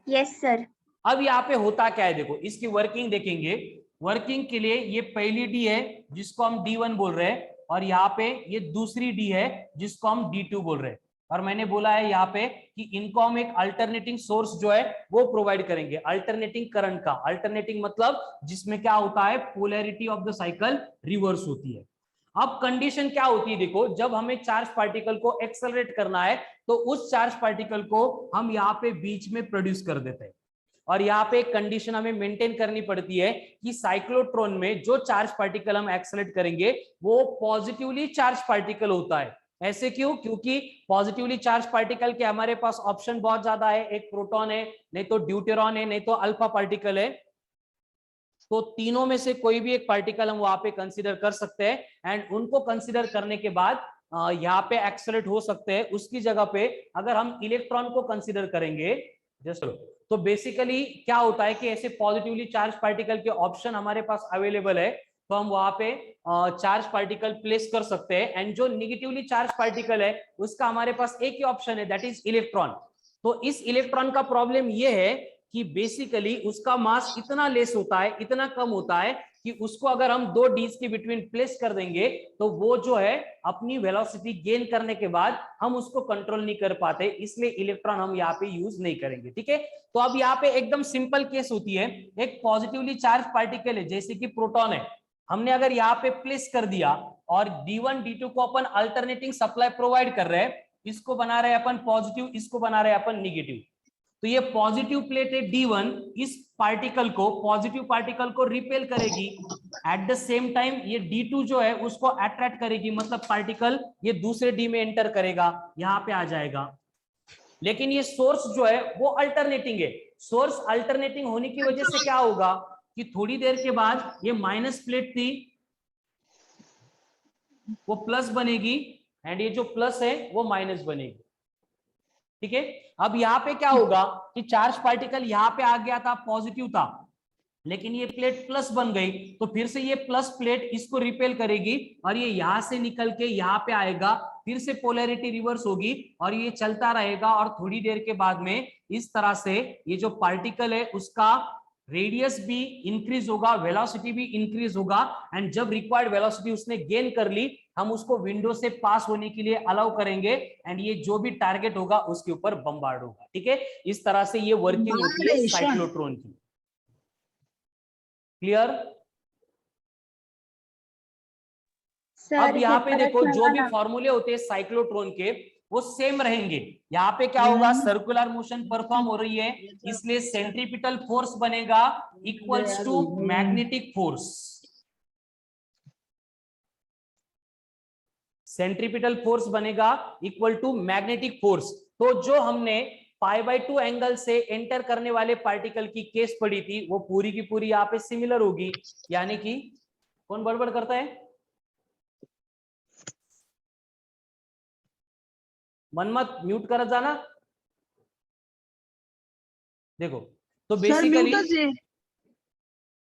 Yes sir. अब यहाँ पे होता क्या है, देखो इसकी वर्किंग देखेंगे। वर्किंग के लिए ये पहली डी है जिसको हम D1 बोल रहे हैं, और यहाँ पे ये दूसरी डी है जिसको हम D2 बोल रहे हैं। और मैंने बोला है यहाँ पे कि इनको हम एक अल्टरनेटिंग सोर्स जो है वो प्रोवाइड करेंगे, अल्टरनेटिंग करंट का। अल्टरनेटिंग मतलब जिसमें क्या होता है, polarity of the cycle reverse होती है। अब कंडीशन क्या होती है, देखो जब हमें चार्ज पार्टिकल को एक्सेलरेट करना है तो उस चार्ज पार्टिकल को हम यहाँ पे बीच में प्रोड्यूस कर देते हैं। और यहाँ पे एक कंडीशन हमें मेंटेन करनी पड़ती है कि साइक्लोट्रॉन में जो चार्ज पार्टिकल हम एक्सेलरेट करेंगे वो पॉजिटिवली चार्ज पार्टिकल होता है। ऐसे क्यों? क्योंकि पॉजिटिवली चार्ज पार्टिकल के हमारे पास ऑप्शन बहुत ज्यादा है, एक प्रोटॉन है, नहीं तो ड्यूटेरॉन है, नहीं तो अल्फा पार्टिकल है। तो तीनों में से कोई भी एक पार्टिकल हम वहां पे कंसीडर कर सकते हैं एंड उनको कंसीडर करने के बाद यहाँ पे एक्सेलरेट हो सकते हैं। उसकी जगह पे अगर हम इलेक्ट्रॉन को कंसीडर करेंगे जस्ट, तो बेसिकली क्या होता है कि ऐसे पॉजिटिवली चार्ज पार्टिकल के ऑप्शन हमारे पास अवेलेबल है, तो हम वहां पे चार्ज पार्टिकल प्लेस कर सकते हैं। एंड जो निगेटिवली चार्ज पार्टिकल है उसका हमारे पास एक ही ऑप्शन है, दैट इज इलेक्ट्रॉन। तो इस इलेक्ट्रॉन का प्रॉब्लम यह है कि बेसिकली उसका मास इतना लेस होता है, इतना कम होता है कि उसको अगर हम दो डीज के बिटवीन प्लेस कर देंगे तो वो जो है अपनी वेलोसिटी गेन करने के बाद हम उसको कंट्रोल नहीं कर पाते, इसलिए इलेक्ट्रॉन हम यहाँ पे यूज नहीं करेंगे। ठीक है, तो अब यहाँ पे एकदम सिंपल केस होती है, एक पॉजिटिवली चार्ज पार्टिकल है जैसे कि प्रोटॉन है, हमने अगर यहाँ पे प्लेस कर दिया और D1 D2 को अपन अल्टरनेटिंग सप्लाई प्रोवाइड कर रहे हैं, इसको बना रहे हैं अपन पॉजिटिव, इसको बना रहे हैं अपन निगेटिव। तो ये पॉजिटिव प्लेट है D1, इस पार्टिकल को, पॉजिटिव पार्टिकल को रिपेल करेगी। एट द सेम टाइम ये D2 जो है उसको अट्रैक्ट करेगी, मतलब पार्टिकल ये दूसरे D में एंटर करेगा, यहाँ पे आ जाएगा। लेकिन ये सोर्स जो है वो अल्टरनेटिंग है। सोर्स अल्टरनेटिंग होने की वजह से क्या होगा कि थोड़ी देर के बाद ये माइनस प्लेट थी वो प्लस बनेगी एंड ये जो प्लस है वो माइनस बनेगी। ठीक है, अब यहाँ पे क्या होगा कि चार्ज पार्टिकल यहाँ पे आ गया था, पॉजिटिव था, लेकिन ये प्लेट प्लस बन गई, तो फिर से ये प्लस प्लेट इसको रिपेल करेगी और ये यहां से निकल के यहाँ पे आएगा, फिर से पोलैरिटी रिवर्स होगी और ये चलता रहेगा। और थोड़ी देर के बाद में इस तरह से ये जो पार्टिकल है उसका रेडियस भी इंक्रीज होगा, वेलोसिटी भी इंक्रीज होगा एंड जब रिक्वायर्ड वेलोसिटी उसने गेन कर ली, हम उसको विंडो से पास होने के लिए अलाउ करेंगे एंड ये जो भी टारगेट होगा उसके ऊपर बम्बार्ड होगा। ठीक है, इस तरह से ये वर्किंग होती है साइक्लोट्रॉन की। क्लियर? अब यहाँ पे देखो जो भी फॉर्मूले होते हैं साइक्लोट्रॉन के वो सेम रहेंगे। यहाँ पे क्या होगा, सर्कुलर मोशन परफॉर्म हो रही है, इसलिए सेंट्रीपिटल फोर्स बनेगा equals to magnetic force. Centripetal force बनेगा इक्वल टू मैग्नेटिक फोर्स। तो जो हमने π/2 एंगल से एंटर करने वाले पार्टिकल की केस पड़ी थी वो पूरी की पूरी यहाँ पे सिमिलर होगी। यानी कि कौन बड़बड़ करता है, मनमत म्यूट कर जाना। देखो तो बेसिकली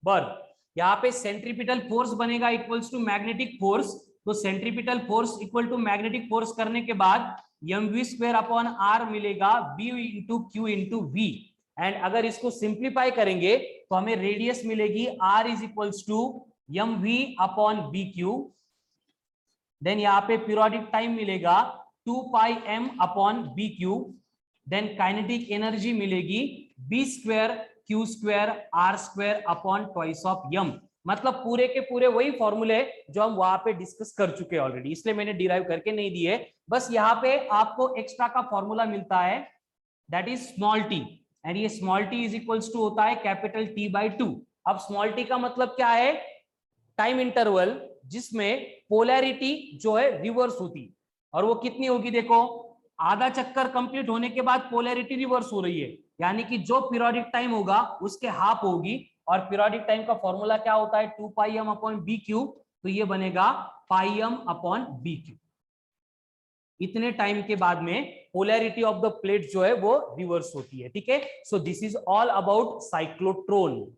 बर यहाँ पे सेंट्रीपिटल फोर्स बनेगा इक्वल्स टू मैग्नेटिक फोर्स। तो centripetal force equal to magnetic force करने के बाद mv²/r मिलेगा b into Q into v. And अगर इसको सिंप्लीफाई करेंगे तो हमें रेडियस मिलेगी r is equals to mv/bq। Then यहाँ पे पीरियोडिक टाइम मिलेगा 2πm/bq। देन काइनेटिक एनर्जी मिलेगी b²q²r²/2/m। मतलब पूरे के पूरे वही फॉर्मूले जो हम वहां पे डिस्कस कर चुके हैं ऑलरेडी, इसलिए मैंने डिराइव करके नहीं दिए। बस यहाँ पे आपको एक्स्ट्रा का फॉर्मूला मिलता है, that is small T, and ये small T is equals to होता है कैपिटल T/2। अब स्मॉल टी का मतलब क्या है, टाइम इंटरवल जिसमें पोलैरिटी जो है रिवर्स होती, और वो कितनी होगी, देखो आधा चक्कर कंप्लीट होने के बाद पोलैरिटी रिवर्स हो रही है, यानी कि जो पीरियोडिक टाइम होगा उसके हाफ होगी। और पीरियोडिक टाइम का फॉर्मूला क्या होता है, 2πm/bq, तो ये बनेगा πm/bq। इतने टाइम के बाद में पोलैरिटी ऑफ द प्लेट जो है वो रिवर्स होती है। ठीक है, so this is all about cyclotron.